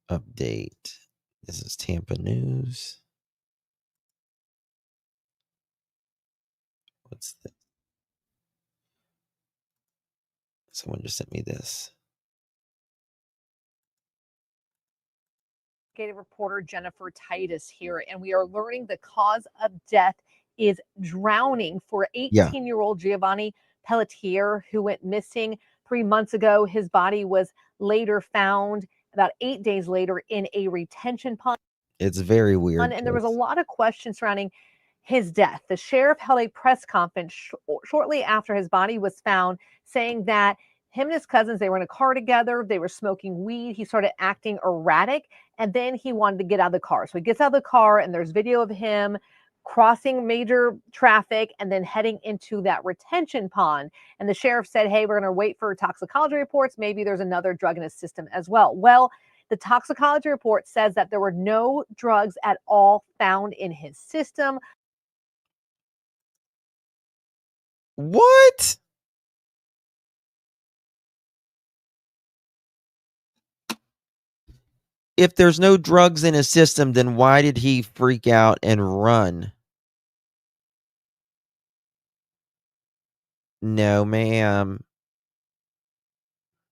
Update. This is Tampa News. What's this? Someone just sent me this. Investigative reporter Jennifer Titus here, and we are learning the cause of death is drowning for 18-year-old Giovanni Pelletier, who went missing 3 months ago. His body was later found about 8 days later in a retention pond. It's very weird. And there was a lot of questions surrounding his death. The sheriff held a press conference shortly after his body was found, saying that him and his cousins, they were in a car together. They were smoking weed. He started acting erratic, and then he wanted to get out of the car. So he gets out of the car, and there's video of him crossing major traffic and then heading into that retention pond. And the sheriff said, hey, we're going to wait for toxicology reports. Maybe there's another drug in his system as well. Well, the toxicology report says that there were no drugs at all found in his system. What? If there's no drugs in his system, then why did he freak out and run? No, ma'am.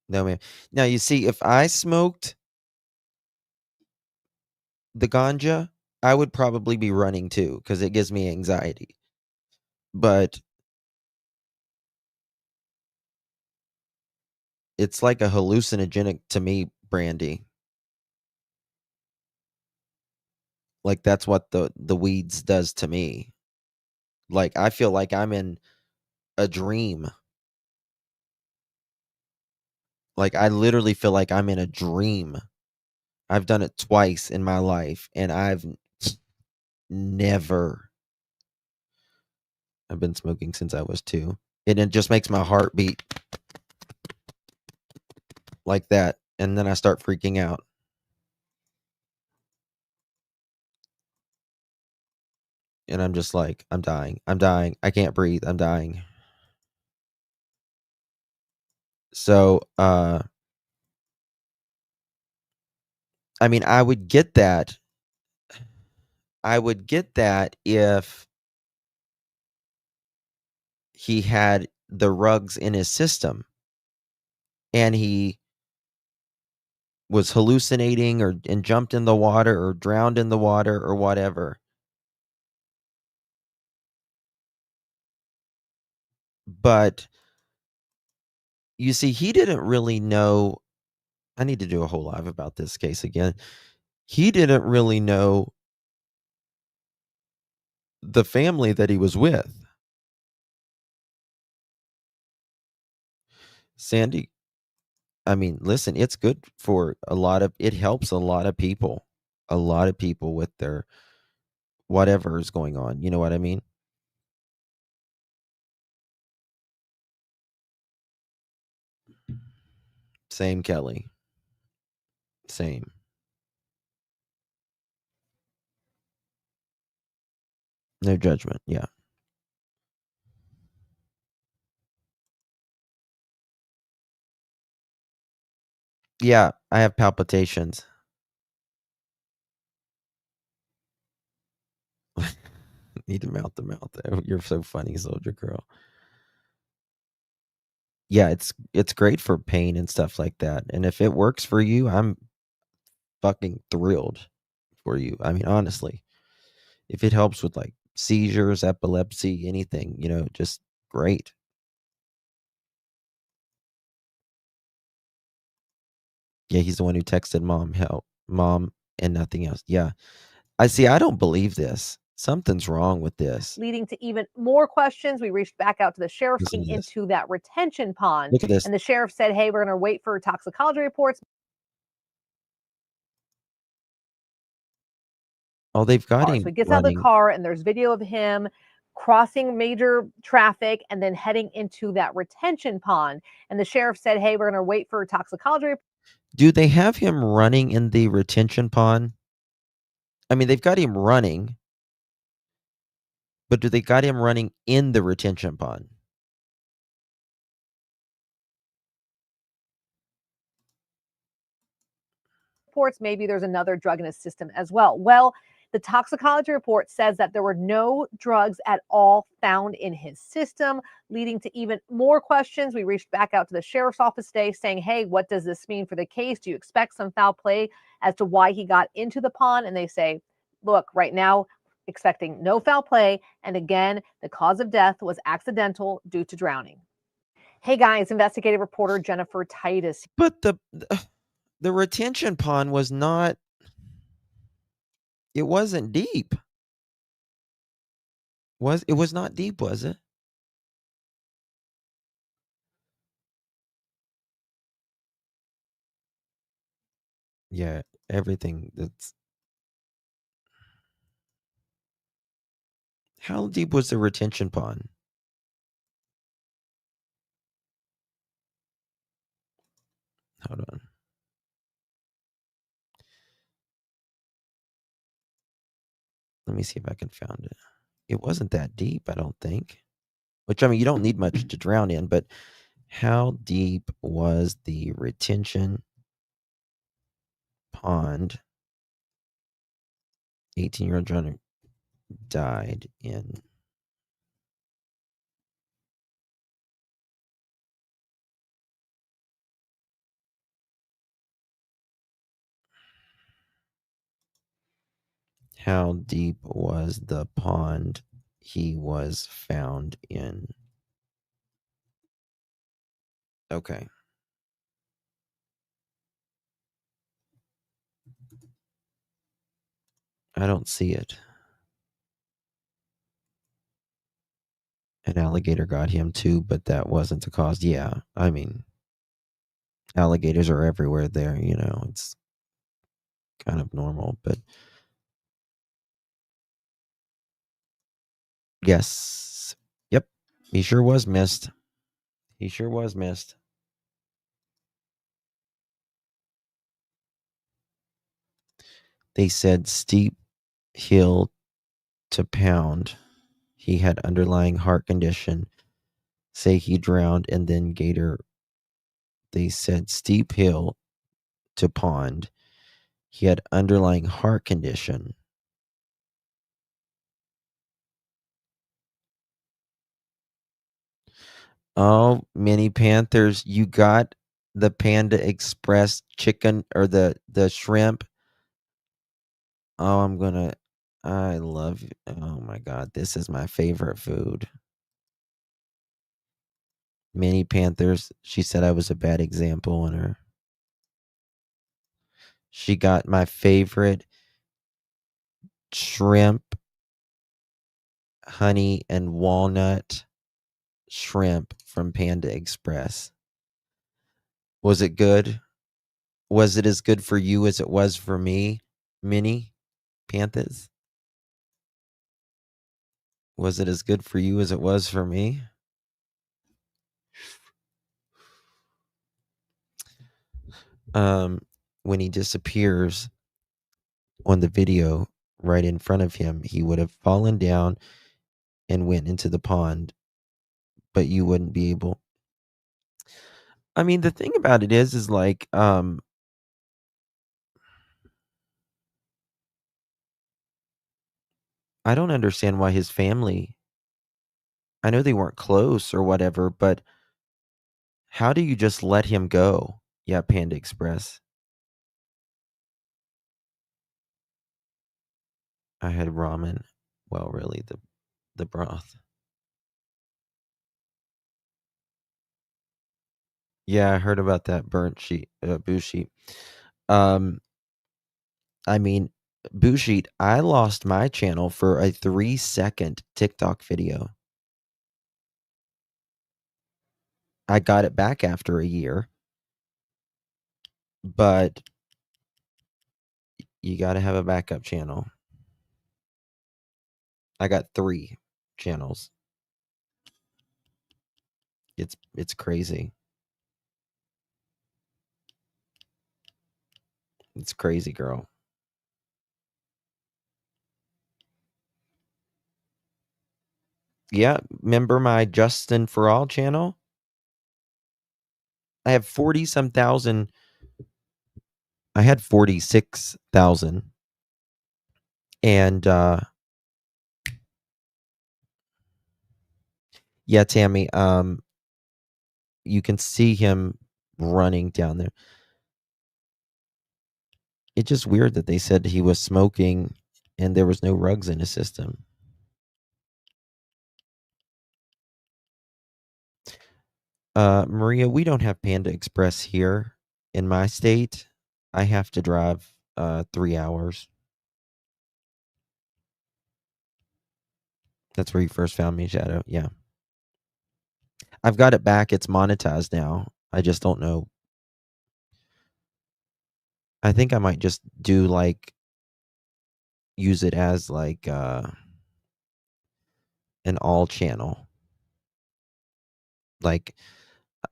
No, ma'am. Now, you see, if I smoked the ganja, I would probably be running too because it gives me anxiety. But it's like a hallucinogenic to me, Brandy. Like that's what the weeds does to me. Like I feel like I'm in a dream. Like I literally feel like I'm in a dream. I've done it twice in my life and I've never I've been smoking since I was 2. And it just makes my heart beat like that and then I start freaking out. And I'm just like, I'm dying. I'm dying. I can't breathe. I'm dying. So, I mean, I would get that. I would get that if he had the rugs in his system and he was hallucinating and jumped in the water or drowned in the water or whatever. But you see, he didn't really know. I need to do a whole live about this case again. He didn't really know the family that he was with. Sandy, I mean, listen, it's good for it helps a lot of people. A lot of people with their whatever is going on. You know what I mean? Same, Kelly. Same. No judgment. Yeah. Yeah, I have palpitations. Need to mouth to mouth. Oh, you're so funny, soldier girl. Yeah, it's great for pain and stuff like that. And if it works for you, I'm fucking thrilled for you. I mean, honestly, if it helps with like seizures, epilepsy, anything, just great. Yeah, he's the one who texted mom, help, mom, and nothing else. Yeah. I see. I don't believe this. Something's wrong with this. Leading to even more questions. We reached back out to the sheriff Listen to this. into that retention pond. Look at this. And the sheriff said, hey, we're going to wait for toxicology reports. Oh, they've got So him he gets out of the running. car and there's video of him crossing major traffic and then heading into that retention pond. And the sheriff said, hey, we're going to wait for toxicology reports. Do they have him running in the retention pond? I mean, they've got him running, but do they got him running in the retention pond? Maybe there's another drug in his system as well. Well, the toxicology report says that there were no drugs at all found in his system, leading to even more questions. We reached back out to the sheriff's office today saying, hey, what does this mean for the case? Do you expect some foul play as to why he got into the pond? And they say, look, right now, expecting no foul play. And again, the cause of death was accidental due to drowning. Hey guys, investigative reporter Jennifer Titus. But the retention pond was not. It wasn't deep. It was not deep, was it? Yeah, everything that's. How deep was the retention pond? Hold on. Let me see if I can find it. It wasn't that deep, I don't think. Which, I mean, you don't need much to drown in, but how deep was the retention pond 18-year-old drowner died in? How deep was the pond he was found in? Okay. I don't see it. An alligator got him too, but that wasn't the cause. Yeah, I mean, alligators are everywhere there, it's kind of normal, but yes. Yep. He sure was missed. He sure was missed. They said steep hill to pound. He had underlying heart condition. Say he drowned and then gator They said steep hill to pond. He had underlying heart condition. Oh, mini Panthers, you got the Panda Express chicken or the shrimp. Oh, I love oh my god, this is my favorite food. Mini Panthers, she said I was a bad example on her. She got my favorite shrimp, honey, and walnut shrimp from Panda Express. Was it good? Was it as good for you as it was for me, Mini Panthers? Was it as good for you as it was for me? When he disappears on the video right in front of him, he would have fallen down and went into the pond, but you wouldn't be able. I mean, the thing about it is like, I don't understand why his family, I know they weren't close or whatever, but how do you just let him go? Yeah, Panda Express. I had ramen. Well, really, the broth. Yeah, I heard about that burnt sheet, bushi. Um, I mean, Bushit, I lost my channel for a 3-second TikTok video. I got it back after a year, but you got to have a backup channel. I got 3 channels. It's crazy. It's crazy, girl. Yeah, remember my Justin for All channel? I have 40 some thousand. I had 46,000. And yeah, Tammy, you can see him running down there. It's just weird that they said he was smoking and there was no rugs in his system. Maria, we don't have Panda Express here in my state. I have to drive 3 hours. That's where you first found me, Shadow. Yeah. I've got it back. It's monetized now. I just don't know. I think I might just do like use it as like an all channel. Like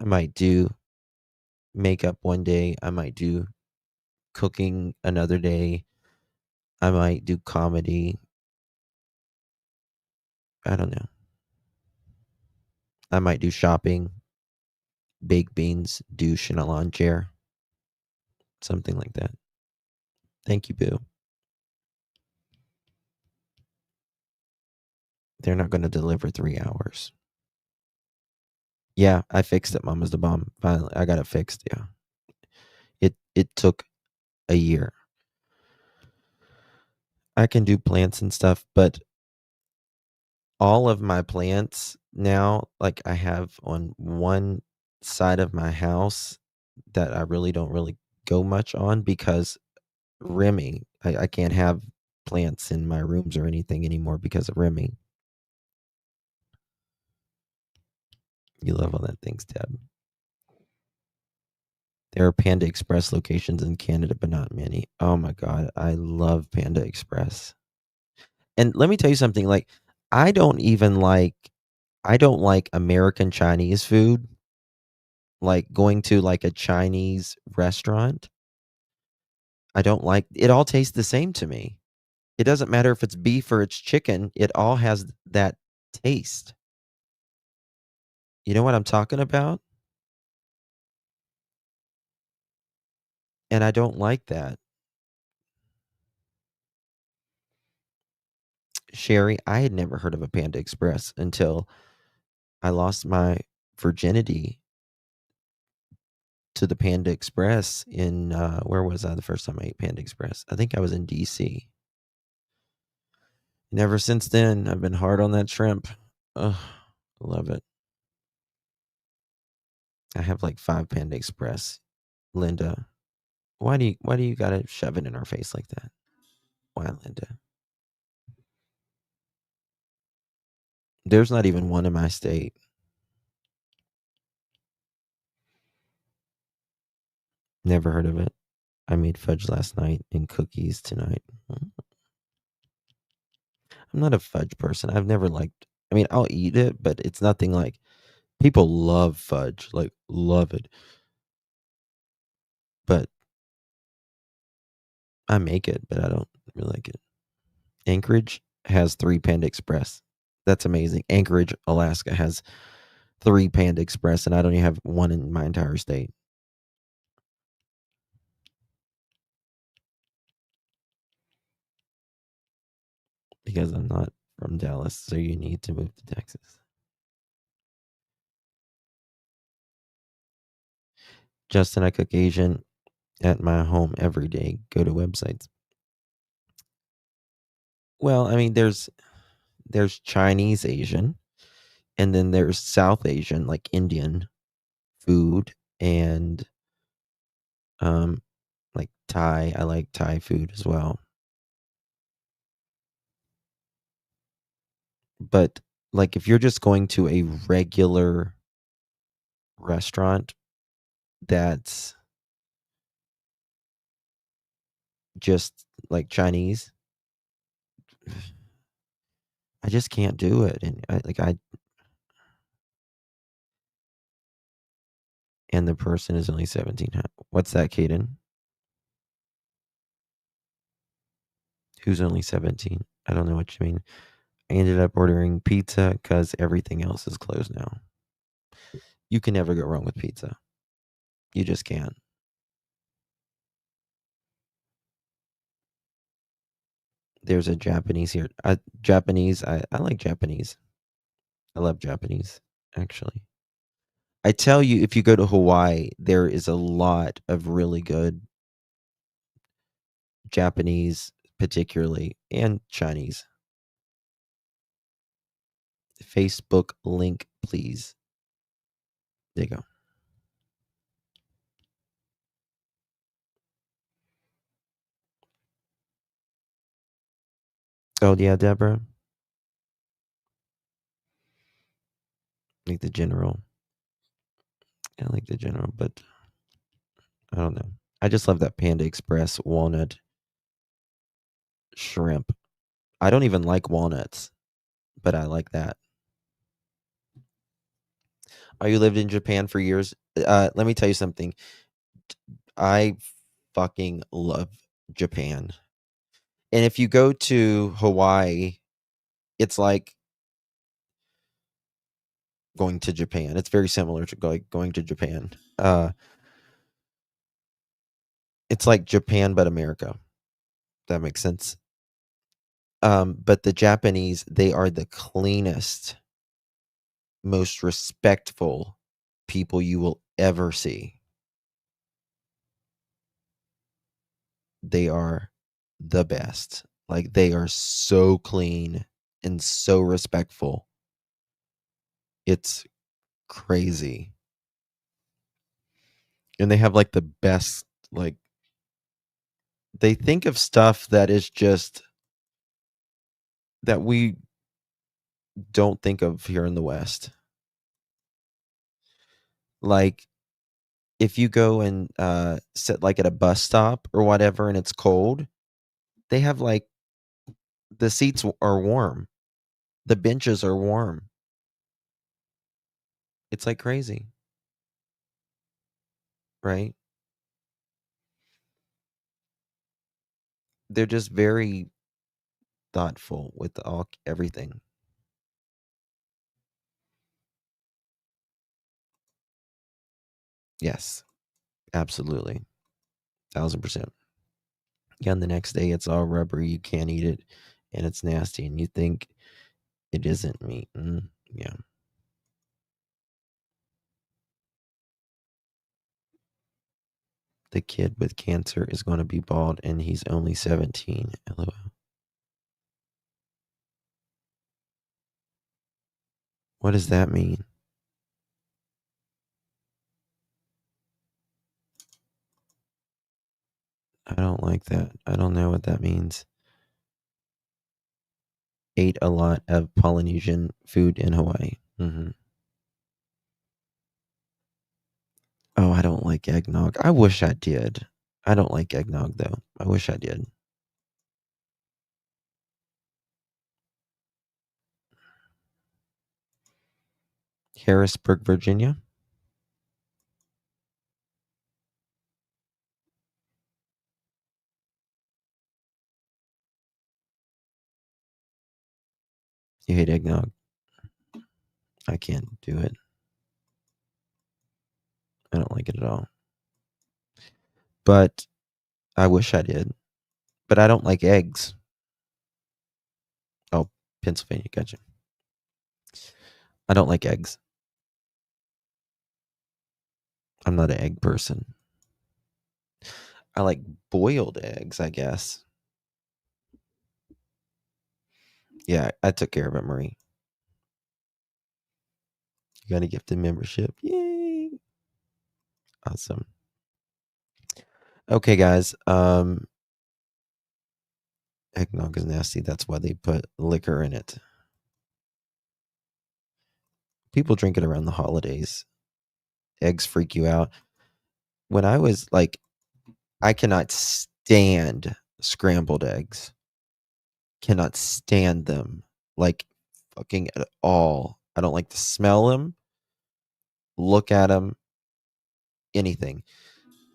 I might do makeup one day, I might do cooking another day, I might do comedy. I don't know. I might do shopping, baked beans, douche in a lawn chair. Something like that. Thank you, Boo. They're not going to deliver 3 hours. Yeah, I fixed it, Mama's the bomb. Finally, I got it fixed, yeah. It took a year. I can do plants and stuff, but all of my plants now, like I have on one side of my house that I really don't really go much on because Remy, I can't have plants in my rooms or anything anymore because of Remy. You love all that things, Deb. There are Panda Express locations in Canada, but not many. Oh my god, I love Panda Express. And let me tell you something, like I don't like American Chinese food. Like going to like a Chinese restaurant. I don't like it all tastes the same to me. It doesn't matter if it's beef or it's chicken, it all has that taste. You know what I'm talking about? And I don't like that. Sherry, I had never heard of a Panda Express until I lost my virginity to the Panda Express in where was I the first time I ate Panda Express? I think I was in DC. And ever since then, I've been hard on that shrimp. Ugh, love it. I have like 5 Panda Express. Linda, why do you gotta shove it in our face like that? Why, Linda? There's not even one in my state. Never heard of it. I made fudge last night and cookies tonight. I'm not a fudge person. I've never liked. I mean, I'll eat it, but it's nothing like people love fudge, like love it. But I make it, but I don't really like it. Anchorage has 3 Panda Express. That's amazing. Anchorage, Alaska has 3 Panda Express, and I don't even have one in my entire state. Because I'm not from Dallas, so you need to move to Texas. Justin, I cook Asian at my home every day. Go to websites. Well, I mean, there's Chinese Asian, and then there's South Asian, like Indian food, and like Thai. I like Thai food as well. But like if you're just going to a regular restaurant that's just like Chinese, I just can't do it. And and the person is only 17. What's that, Caden? Who's only 17? I don't know what you mean. I ended up ordering pizza because everything else is closed now. You can never go wrong with pizza. You just can't. There's a Japanese here. Japanese, I like Japanese. I love Japanese, actually. I tell you, if you go to Hawaii, there is a lot of really good Japanese, particularly, and Chinese. Facebook link, please. There you go. Oh, yeah, Deborah. Like the general. I like the general, but I don't know. I just love that Panda Express walnut shrimp. I don't even like walnuts, but I like that. Oh, you lived in Japan for years? Let me tell you something. I fucking love Japan. And if you go to Hawaii, it's like going to Japan. It's very similar to going to Japan. It's like Japan but America. That makes sense. But the Japanese, they are the cleanest, most respectful people you will ever see. They are the best. Like they are so clean and so respectful. It's crazy. And they have like the best, like they think of stuff that is just that we don't think of here in the West. Like if you go and sit like at a bus stop or whatever and it's cold, they have like the seats are warm. The benches are warm. It's like crazy. Right? They're just very thoughtful with everything. Yes. Absolutely. 1000%. Yeah, and the next day it's all rubbery. You can't eat it, and it's nasty, and you think it isn't meat. Yeah. The kid with cancer is going to be bald, and he's only 17. LOL. What does that mean? I don't like that. I don't know what that means. Ate a lot of Polynesian food in Hawaii. Oh, I don't like eggnog. I wish I did. I don't like eggnog, though. I wish I did. Harrisburg, Virginia. You hate eggnog. I can't do it. I don't like it at all. But I wish I did. But I don't like eggs. Oh, Pennsylvania, gotcha. I don't like eggs. I'm not an egg person. I like boiled eggs, I guess. Yeah, I took care of it, Marie. You got a gifted membership. Yay. Awesome. Okay, guys. Eggnog is nasty. That's why they put liquor in it. People drink it around the holidays. Eggs freak you out. When I was like, I cannot stand scrambled eggs. Cannot stand them. Like, fucking at all. I don't like to smell them, look at them, anything.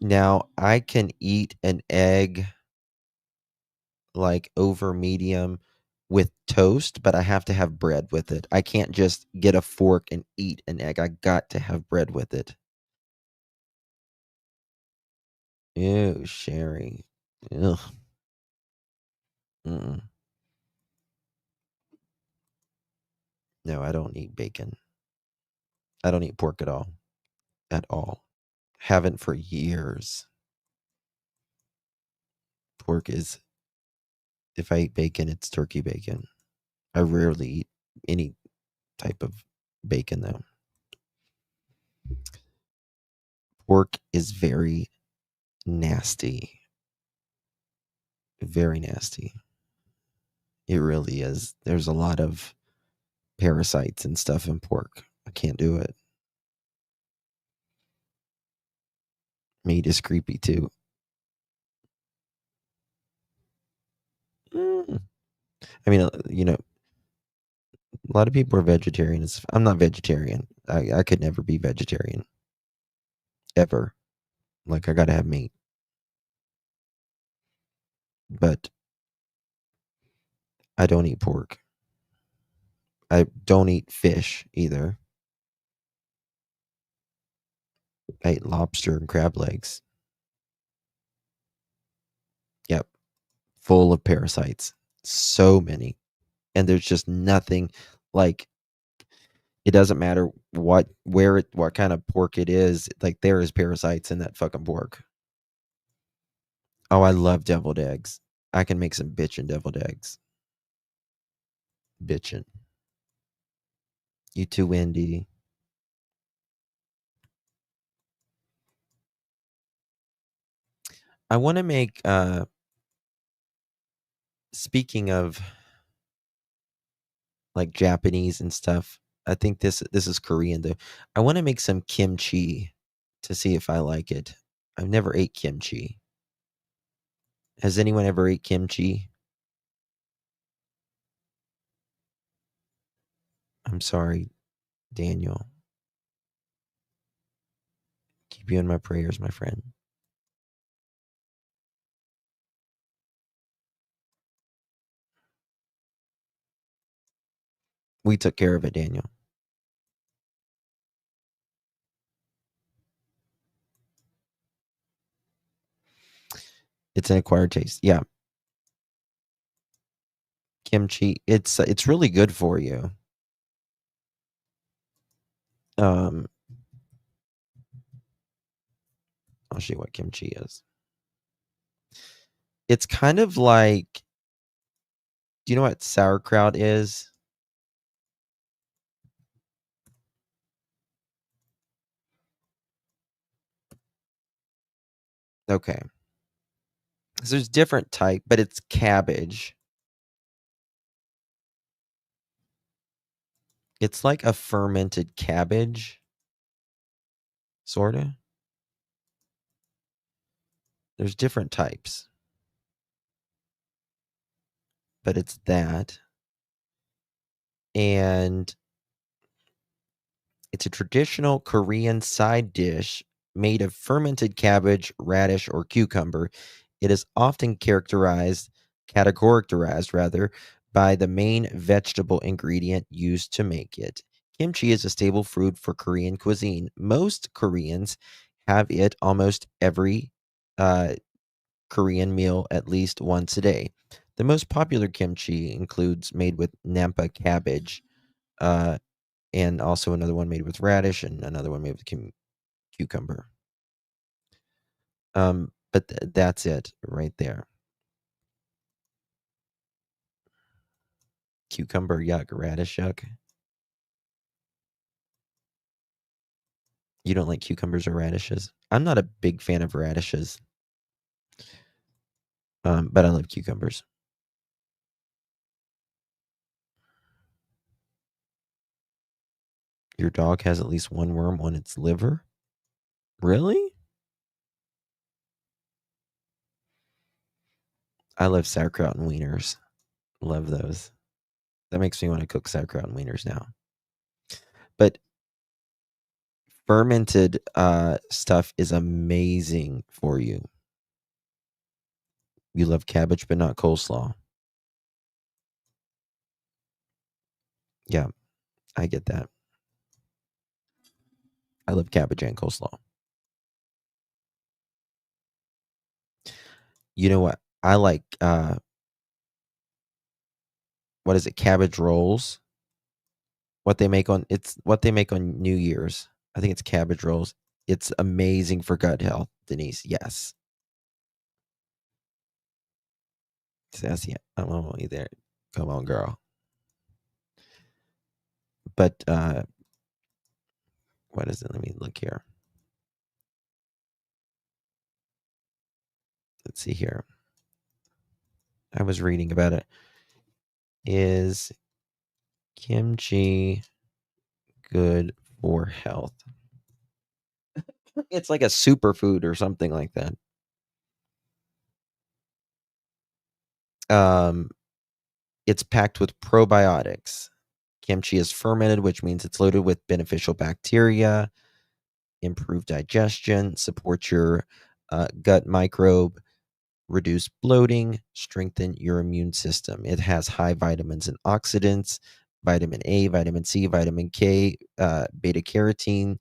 Now, I can eat an egg like over medium with toast, but I have to have bread with it. I can't just get a fork and eat an egg. I got to have bread with it. Ew, Sherry. Ugh. Mm-mm. No, I don't eat bacon. I don't eat pork at all. At all. Haven't for years. Pork is, if I eat bacon, it's turkey bacon. I rarely eat any type of bacon, though. Pork is very nasty. Very nasty. It really is. There's a lot of parasites and stuff in pork. I can't do it. Meat is creepy too. I mean, a lot of people are vegetarians. I'm not vegetarian. I could never be vegetarian. Ever. Like, I gotta have meat. But I don't eat pork. I don't eat fish either. I eat lobster and crab legs. Yep. Full of parasites. So many. And there's just nothing like, it doesn't matter what kind of pork it is. Like, there is parasites in that fucking pork. Oh, I love deviled eggs. I can make some bitchin' deviled eggs. Bitchin'. You too, Wendy. I want to make, speaking of like Japanese and stuff, I think this is Korean though. I want to make some kimchi to see if I like it. I've never ate kimchi. Has anyone ever ate kimchi? I'm sorry, Daniel. Keep you in my prayers, my friend. We took care of it, Daniel. It's an acquired taste. Yeah. Kimchi, it's really good for you. I'll show you what kimchi is. It's kind of like, do you know what sauerkraut is? Okay. So there's different type, but it's cabbage. It's like a fermented cabbage, sorta. There's different types, but it's that. And it's a traditional Korean side dish made of fermented cabbage, radish, or cucumber. It is often categorized rather, by the main vegetable ingredient used to make it. Kimchi is a staple food for Korean cuisine. Most Koreans have it almost every uh, Korean meal at least once a day. The most popular kimchi includes made with nampa cabbage, uh, and also another one made with radish and another one made with cucumber. But that's it right there. Cucumber, yuck. Radish, yuck. You don't like cucumbers or radishes? I'm not a big fan of radishes, but I love cucumbers. Your dog has at least one worm on its liver? Really? I love sauerkraut and wieners. Love those. That makes me want to cook sauerkraut and wieners now. But fermented stuff is amazing for you. You love cabbage, but not coleslaw. Yeah, I get that. I love cabbage and coleslaw. You know what? I like what is it? Cabbage rolls. What they make on New Year's. I think it's cabbage rolls. It's amazing for gut health, Denise. Yes. Sassy. I'm only there. Come on, girl. But what is it? Let me look here. Let's see here. I was reading about it. Is kimchi good for health? It's like a superfood or something like that. It's packed with probiotics. Kimchi is fermented, which means it's loaded with beneficial bacteria, improve digestion, support your gut microbe, reduce bloating, strengthen your immune system. It has high vitamins and oxidants, vitamin A, vitamin C, vitamin K, beta carotene,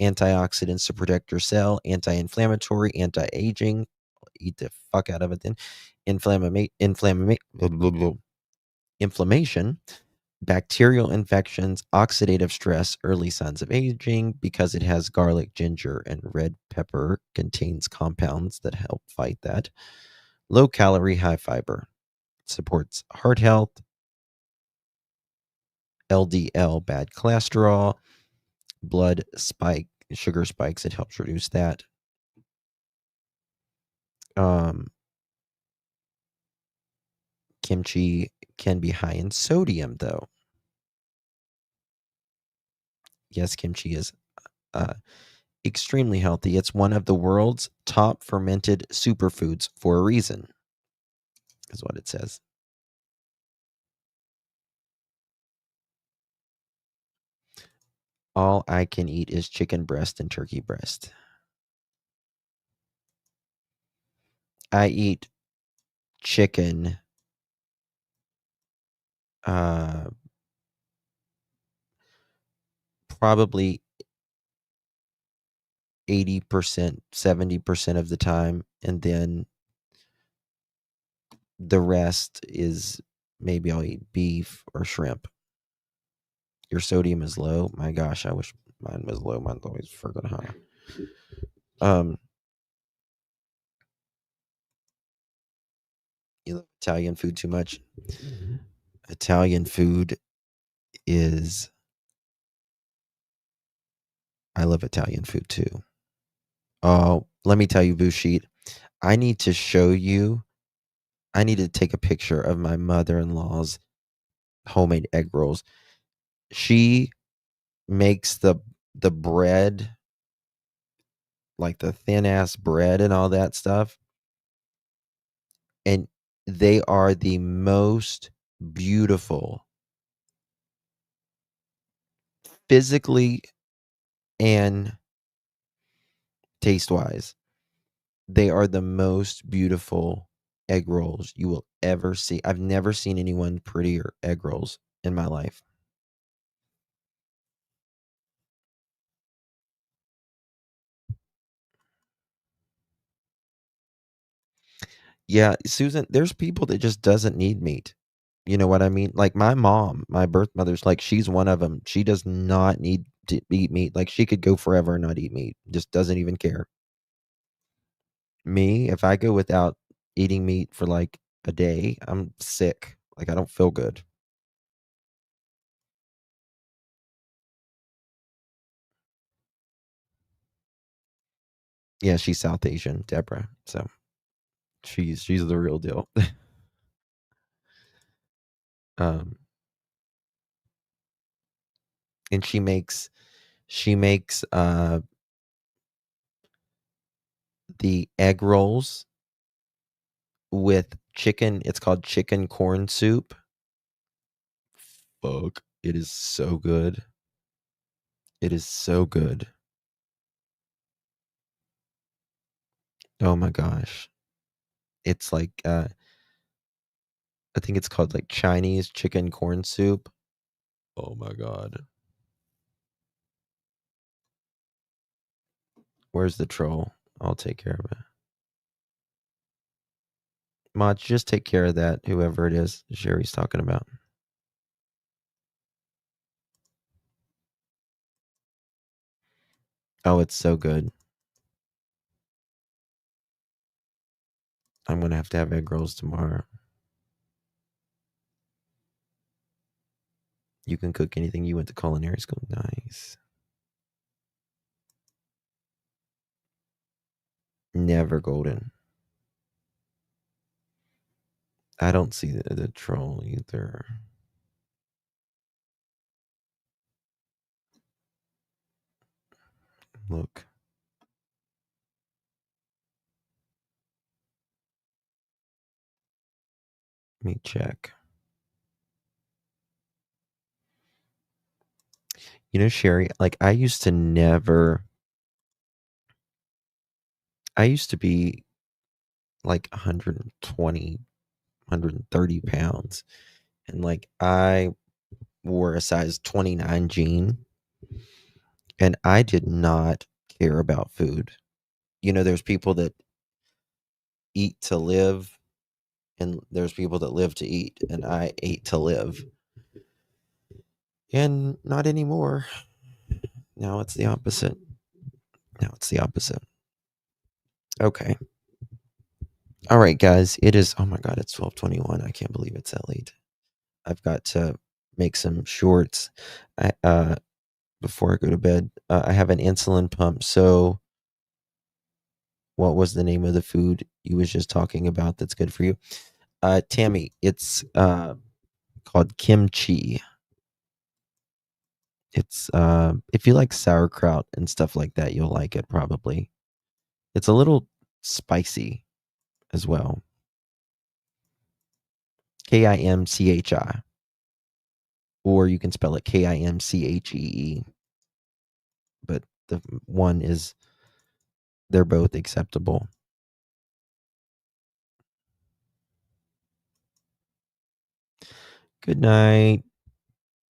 antioxidants to protect your cell, anti-inflammatory, anti-aging. Eat the fuck out of it then. Inflammation, bacterial infections, oxidative stress, early signs of aging. Because it has garlic, ginger, and red pepper, contains compounds that help fight that. Low calorie, high fiber. Supports heart health, LDL, bad cholesterol, sugar spikes. It helps reduce that. Kimchi can be high in sodium, though. Yes, kimchi is extremely healthy. It's one of the world's top fermented superfoods for a reason, is what it says. All I can eat is chicken breast and turkey breast. I eat chicken probably 80%, 70% of the time, and then The rest is maybe I'll eat beef or shrimp. Your sodium is low. My gosh, I wish mine was low. Mine's always friggin' high. You love Italian food too much. Italian food is. I love Italian food too. Oh, let me tell you, Bushit. I need to show you. I need to take a picture of my mother-in-law's homemade egg rolls. She makes the bread, like the thin ass bread and all that stuff, and they are the most beautiful, physically and taste wise. They are the most beautiful egg rolls you will ever see. I've never seen anyone prettier egg rolls in my life. Yeah, Susan, there's people that just doesn't need meat. You know what I mean? Like my mom, my birth mother's like she's one of them. She does not need to eat meat. Like she could go forever and not eat meat. Just doesn't even care. Me, if I go without eating meat for like a day, I'm sick. Like I don't feel good. Yeah, she's South Asian, Deborah. So she's the real deal. um and she makes the egg rolls with chicken. It's called chicken corn soup. Fuck, it is so good. It is so good. Oh my gosh. It's like I think it's called like Chinese chicken corn soup. Oh my god. Where's the troll? I'll take care of it. Mach, just take care of that, whoever it is Sherry's talking about. Oh, it's so good. I'm gonna have to have egg rolls tomorrow. You can cook anything. You went to culinary school. Nice. Never golden. I don't see the troll either. Look. Let me check. You know, Sherry, like I used to be like 120, 130 pounds. And like I wore a size 29 jean and I did not care about food. You know, there's people that eat to live and there's people that live to eat, and I ate to live. And not anymore. Now it's the opposite. Now it's the opposite. Okay. All right, guys. It is, oh my God, it's 12:21. I can't believe it's that late. I've got to make some shorts before I go to bed. I have an insulin pump. So, what was the name of the food you was just talking about that's good for you? Tammy, it's called kimchi. It's if you like sauerkraut and stuff like that, you'll like it probably. It's a little spicy as well. Kimchi. Or you can spell it Kimchee. But the one is, they're both acceptable. Good night,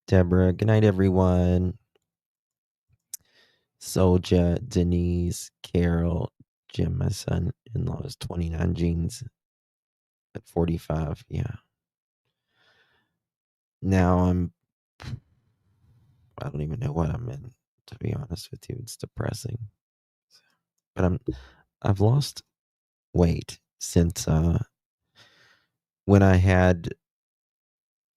Deborah. Good night, everyone. Solja, Denise, Carol, Jim, my son-in-law is 29 jeans. at 45. Yeah. Now I don't even know what I'm in, to be honest with you. It's depressing. But I've lost weight since when I had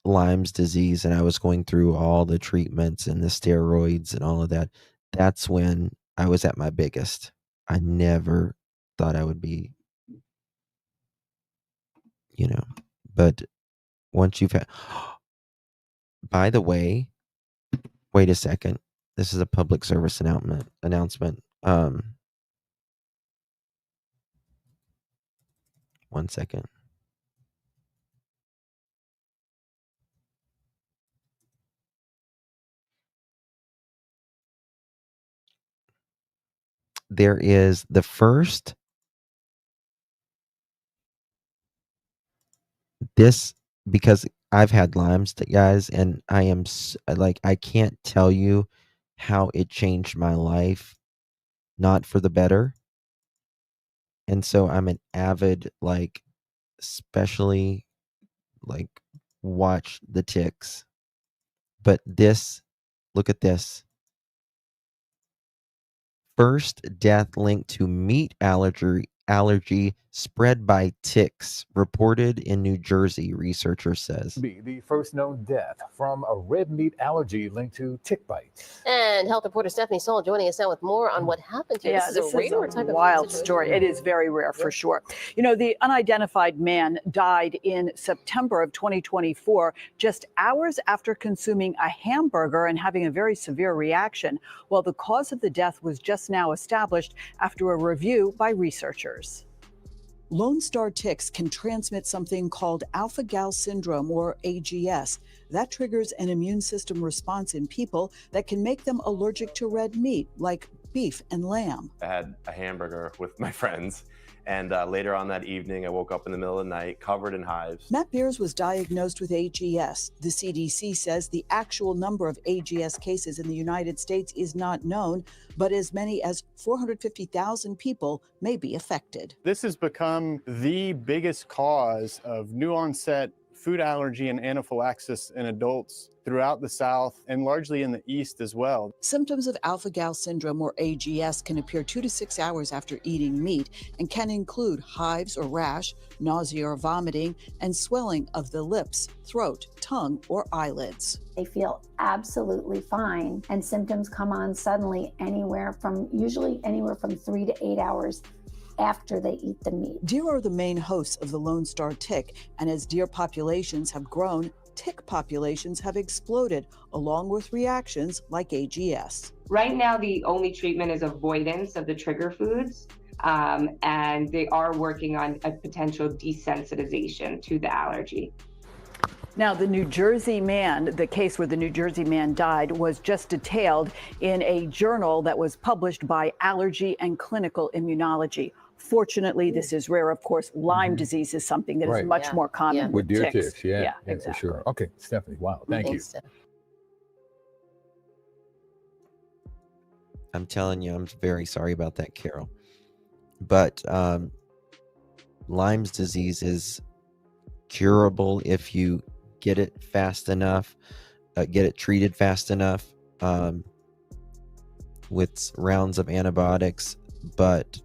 Lyme's disease and I was going through all the treatments and the steroids and all of that. That's when I was at my biggest. I never thought I would be, but once you've had, by the way, wait a second. This is a public service announcement. One second. There is the first this because I've had Lyme's, guys, and I am like I can't tell you how it changed my life, not for the better. And so I'm an avid, like, especially like watch the ticks. But look at this. First death linked to meat allergy spread by ticks reported in New Jersey, researcher says. Be the first known death from a red meat allergy linked to tick bites. And health reporter Stephanie Saul joining us now with more on what happened here. Yeah, this is a wild story. It is very rare for sure. You know, the unidentified man died in September of 2024, just hours after consuming a hamburger and having a very severe reaction. Well, the cause of the death was just now established after a review by researchers. Lone Star ticks can transmit something called alpha-gal syndrome, or AGS. That triggers an immune system response in people that can make them allergic to red meat, like beef and lamb. I had a hamburger with my friends, and later on that evening, I woke up in the middle of the night covered in hives. Matt Beers was diagnosed with AGS. The CDC says the actual number of AGS cases in the United States is not known, but as many as 450,000 people may be affected. This has become the biggest cause of new onset food allergy and anaphylaxis in adults throughout the South and largely in the East as well. Symptoms of alpha-gal syndrome, or AGS, can appear 2 to 6 hours after eating meat and can include hives or rash, nausea or vomiting, and swelling of the lips, throat, tongue, or eyelids. They feel absolutely fine, and symptoms come on suddenly usually anywhere from 3 to 8 hours after they eat the meat. Deer are the main hosts of the Lone Star tick, and as deer populations have grown, tick populations have exploded, along with reactions like AGS. Right now, the only treatment is avoidance of the trigger foods, and they are working on a potential desensitization to the allergy. Now, the New Jersey man, the case where the New Jersey man died, was just detailed in a journal that was published by Allergy and Clinical Immunology. Fortunately, this is rare. Of course, Lyme disease is something that is much more common with deer ticks. Yeah, exactly. For sure. Okay, Stephanie, wow, thank you. Steph. I'm telling you, I'm very sorry about that, Carol. But Lyme's disease is curable if you get it fast enough, get it treated fast enough with rounds of antibiotics, but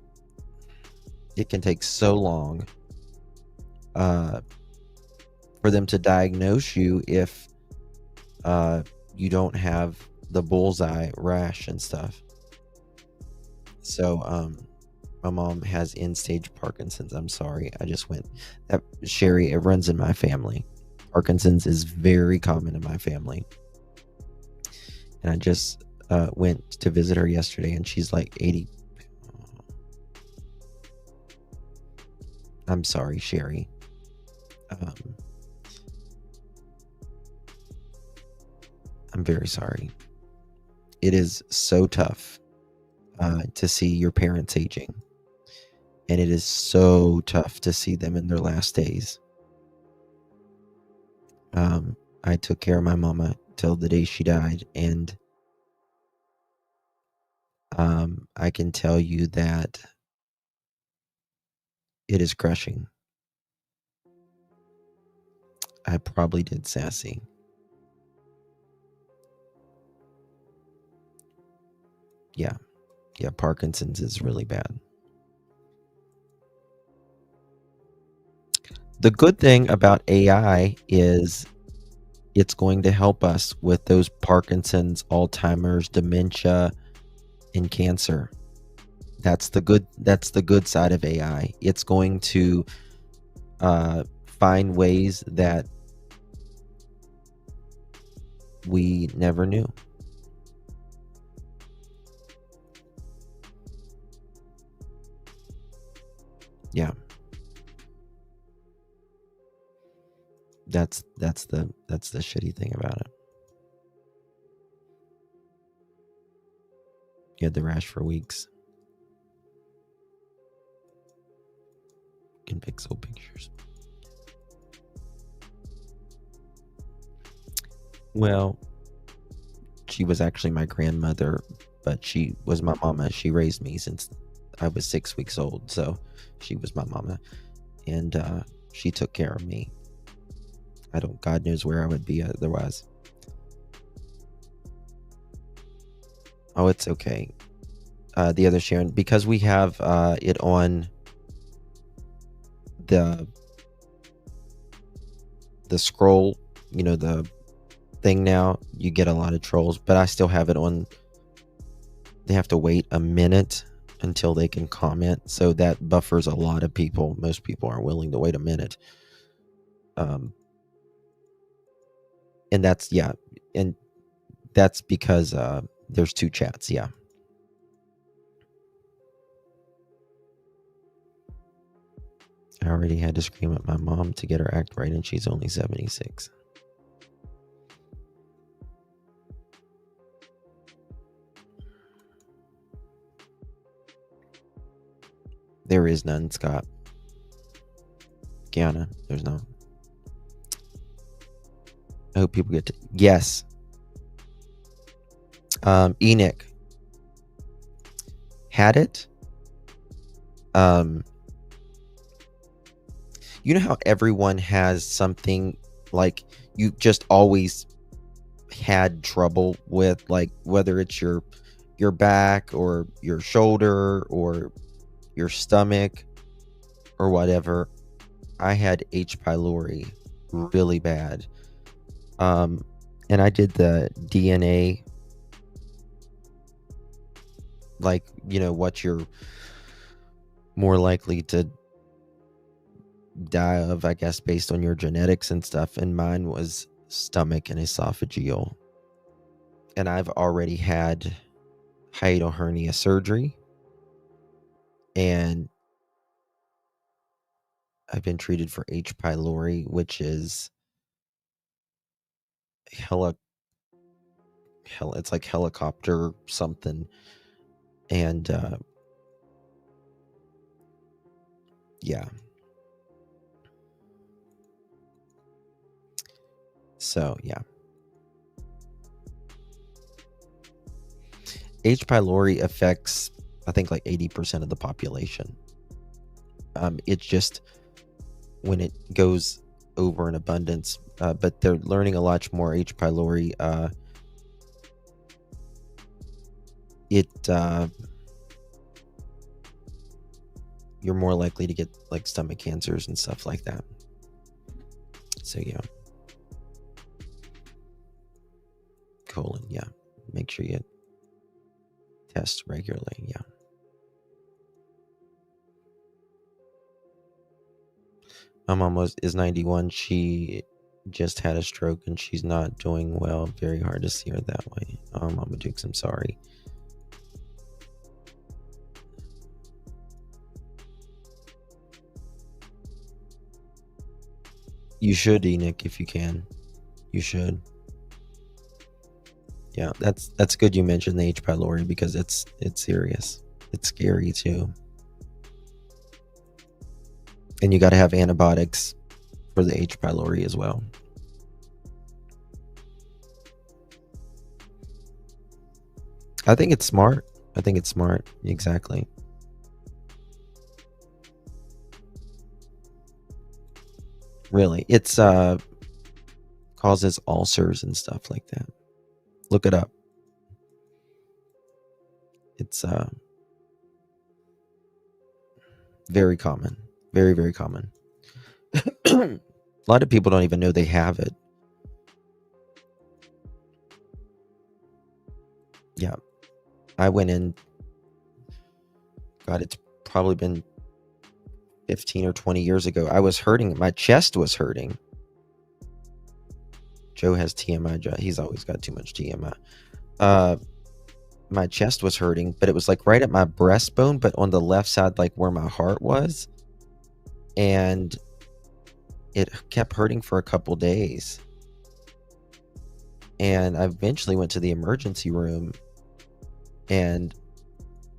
it can take so long for them to diagnose you if you don't have the bullseye rash and stuff. So my mom has end-stage Parkinson's. I'm sorry. I just went. Sherry, it runs in my family. Parkinson's is very common in my family. And I just went to visit her yesterday, and she's like 80. I'm sorry, Sherry. I'm very sorry. It is so tough to see your parents aging. And it is so tough to see them in their last days. I took care of my mama till the day she died, and I can tell you that it is crushing. I probably did sassy. Yeah. Yeah, Parkinson's is really bad. The good thing about AI is it's going to help us with those Parkinson's, Alzheimer's, dementia, and cancer. That's the good side of AI. It's going to find ways that we never knew. Yeah. That's the shitty thing about it. You had the rash for weeks. In pixel pictures. Well, she was actually my grandmother, but she was my mama. She raised me since I was 6 weeks old, so she was my mama, and she took care of me. God knows where I would be otherwise. Oh, it's okay. The other Sharon, because we have it on the scroll, the thing now, you get a lot of trolls, but I still have it on. They have to wait a minute until they can comment, so that buffers a lot of people. Most people aren't willing to wait a minute. And that's because there's 2 chats. Yeah. I already had to scream at my mom to get her act right, and she's only 76. There is none, Scott. Kiana, there's no. I hope people get to. Yes. Enoch had it. You know how everyone has something like you just always had trouble with, like whether it's your back or your shoulder or your stomach or whatever. I had H. pylori really bad. And I did the DNA, like, what you're more likely to die of, I guess, based on your genetics and stuff. And mine was stomach and esophageal. And I've already had hiatal hernia surgery. And I've been treated for H. pylori, which is it's like helicopter something. And yeah. So yeah. H. pylori affects, I think, like 80% of the population. It's just when it goes over in abundance, but they're learning a lot more H. pylori. You're more likely to get like stomach cancers and stuff like that. So yeah. Colon, yeah. Make sure you test regularly, yeah. My mom is 91. She just had a stroke and she's not doing well. Very hard to see her that way. Mama Dukes, I'm sorry. You should, Enoch, if you can. You should. Yeah, that's good you mentioned the H. pylori because it's serious. It's scary too. And you got to have antibiotics for the H. pylori as well. I think it's smart. Exactly. Really. It's causes ulcers and stuff like that. Look it up. It's very common. Very, very common. A lot of people don't even know they have it. Yeah. I went in, God, it's probably been 15 or 20 years ago. I was hurting. My chest was hurting. Joe has TMI. He's always got too much TMI. My chest was hurting, but it was like right at my breastbone, but on the left side, like where my heart was. And it kept hurting for a couple days. And I eventually went to the emergency room and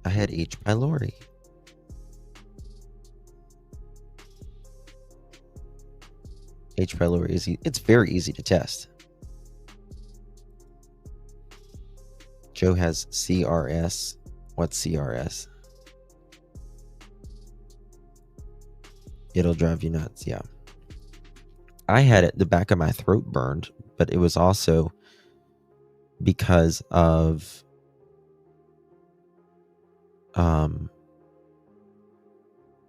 I had H. pylori. H. pylori is it's very easy to test. Joe has CRS. What's CRS? It'll drive you nuts, yeah. I had it, the back of my throat burned, but it was also because of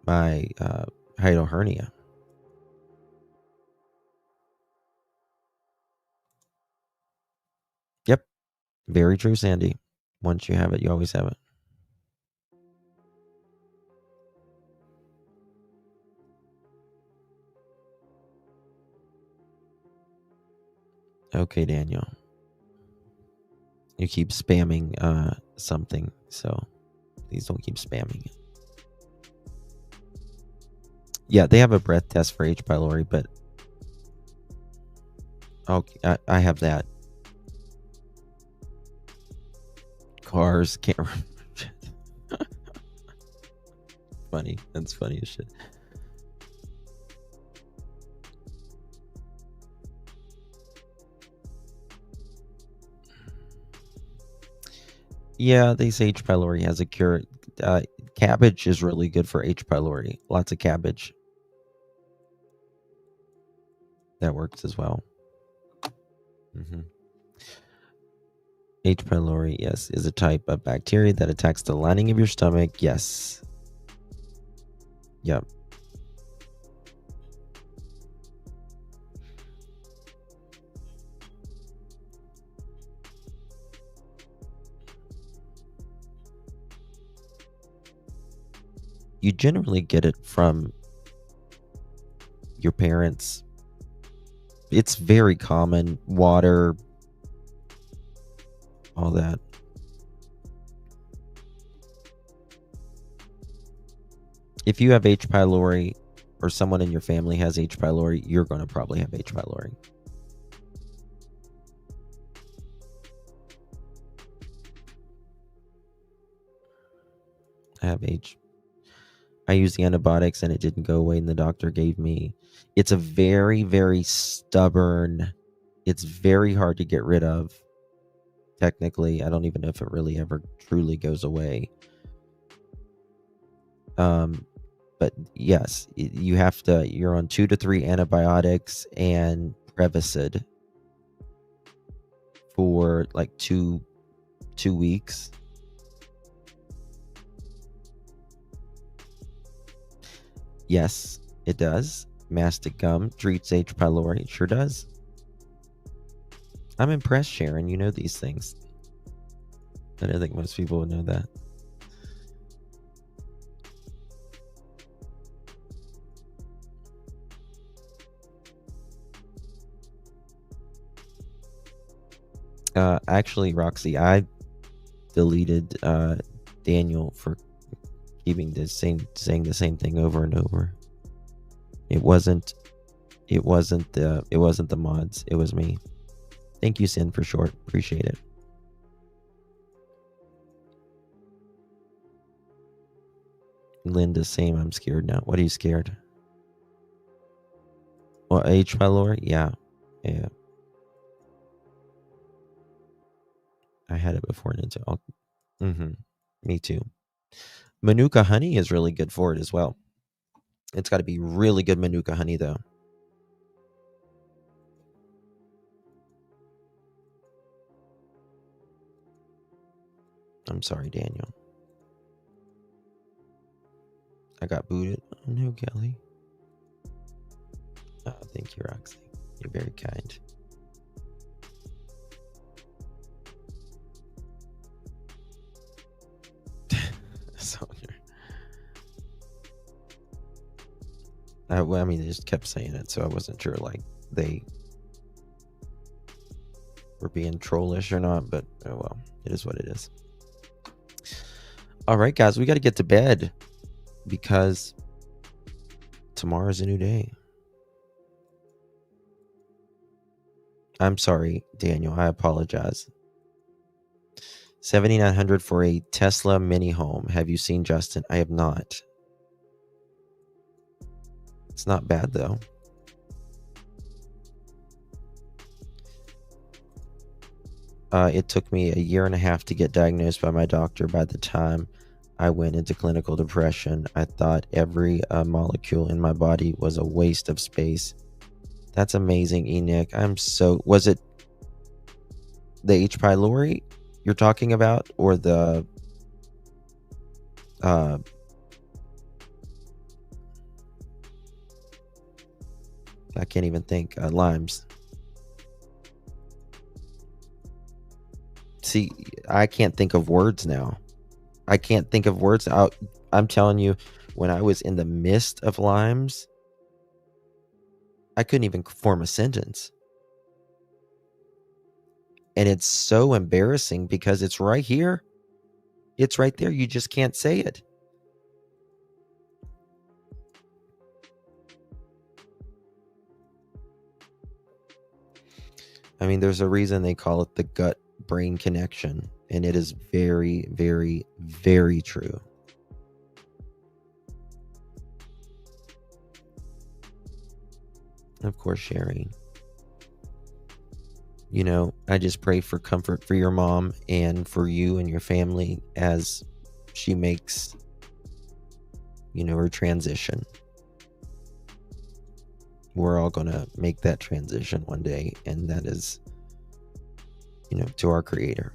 my hiatal hernia. Yep. Very true, Sandy. Once you have it, you always have it. Okay, Daniel. You keep spamming something, so please don't keep spamming it. Yeah, they have a breath test for H. pylori, but okay, I have that. Cars can't. Funny. That's funny as shit. Yeah, they say H. pylori has a cure. Cabbage is really good for H. pylori. Lots of cabbage. That works as well. H. pylori, yes, is a type of bacteria that attacks the lining of your stomach. Yes. Yep. You generally get it from your parents. It's very common. Water, all that. If you have H. pylori or someone in your family has H. pylori, you're going to probably have H. pylori. I have H. I used the antibiotics and it didn't go away, and the doctor gave me. It's a very, very stubborn. It's very hard to get rid of. Technically, I don't even know if it really ever truly goes away. But yes, you have to. You're on 2 to 3 antibiotics and Prevacid for like 2 weeks. Yes, it does. Mastic gum treats H. pylori. It sure does. I'm impressed, Sharon. You know these things. I don't think most people would know that. Actually, Roxy, I deleted Daniel for keeping saying the same thing over and over. It wasn't the mods. It was me. Thank you, Sin, for short. Appreciate it. Linda, same. I'm scared now. What are you scared? Well, H. pylori? Yeah. I had it before Ninja. Me too. Manuka honey is really good for it as well. It's got to be really good Manuka honey, though. I'm sorry, Daniel. I got booted. Oh, no, Kelly. Oh, thank you, Roxy. You're very kind. Well, I mean, they just kept saying it, so I wasn't sure, like, they were being trollish or not, but oh well, it is what it is. All right, guys, we got to get to bed because tomorrow's a new day. I'm sorry, Daniel. I apologize. 7,900 for a Tesla mini home. Have you seen Justin? I have not. It's not bad, though. It took me 1.5 years to get diagnosed by my doctor. By the time I went into clinical depression, I thought every molecule in my body was a waste of space. That's amazing, Enoch. Was it the H. pylori you're talking about, or the I can't even think. Limes. See, I can't think of words now. I can't think of words. I'm telling you, when I was in the midst of limes, I couldn't even form a sentence. And it's so embarrassing because it's right here. It's right there. You just can't say it. I mean, there's a reason they call it the gut-brain connection, and it is very, very, very true. Of course, Sherry. You know, I just pray for comfort for your mom and for you and your family as she makes, you know, her transition. We're all going to make that transition one day, and that is, you know, to our Creator.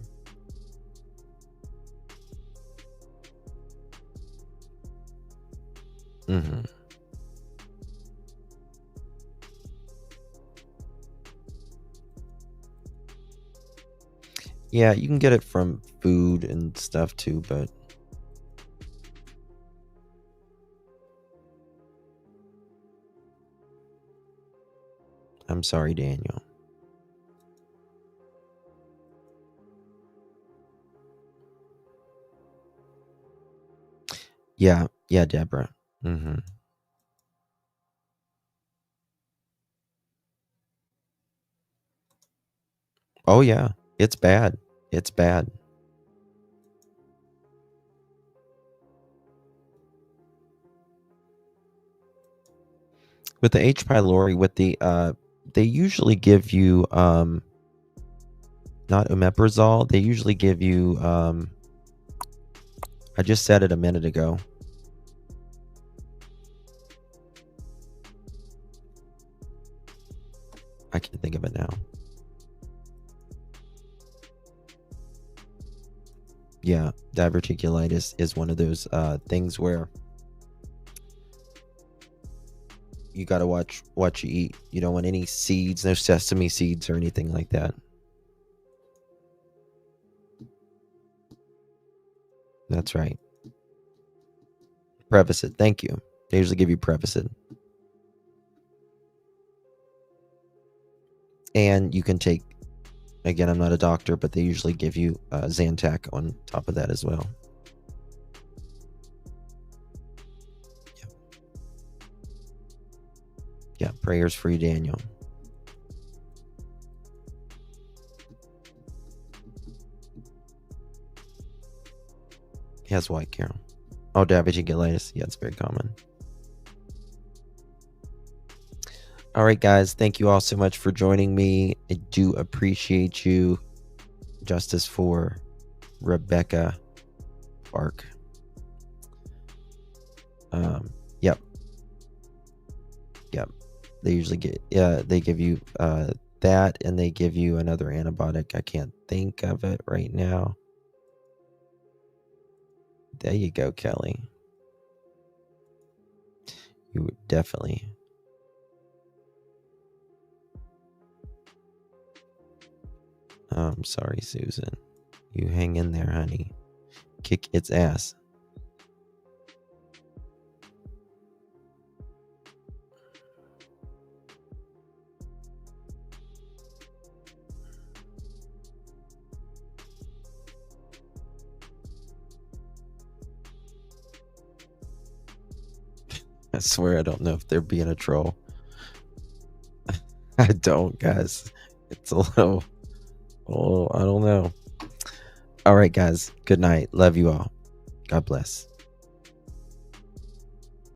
Mm-hmm. Yeah, you can get it from food and stuff too, but I'm sorry, Daniel. Yeah, Deborah. Mm-hmm. Oh yeah, it's bad. It's bad. With the H. pylori, with the they usually give you not omeprazole. They usually give you I just said it a minute ago. I can't think of it now. Yeah, diverticulitis is one of those things where you got to watch what you eat. You don't want any seeds, no sesame seeds or anything like that. That's right. Prevacid. Thank you. They usually give you Prevacid. And you can take, again, I'm not a doctor, but they usually give you Zantac on top of that as well. Yeah, prayers for you, Daniel. He has white, Carol. Oh, diverticulitis. Yeah, it's very common. All right, guys. Thank you all so much for joining me. I do appreciate you. Justice for Rebecca Park. Yep. They usually get, they give you that, and they give you another antibiotic. I can't think of it right now. There you go, Kelly. You would definitely. I'm sorry, Susan. You hang in there, honey. Kick its ass. I swear I don't know if they're being a troll. I don't, guys. It's a little, I don't know. All right, guys. Good night. Love you all. God bless.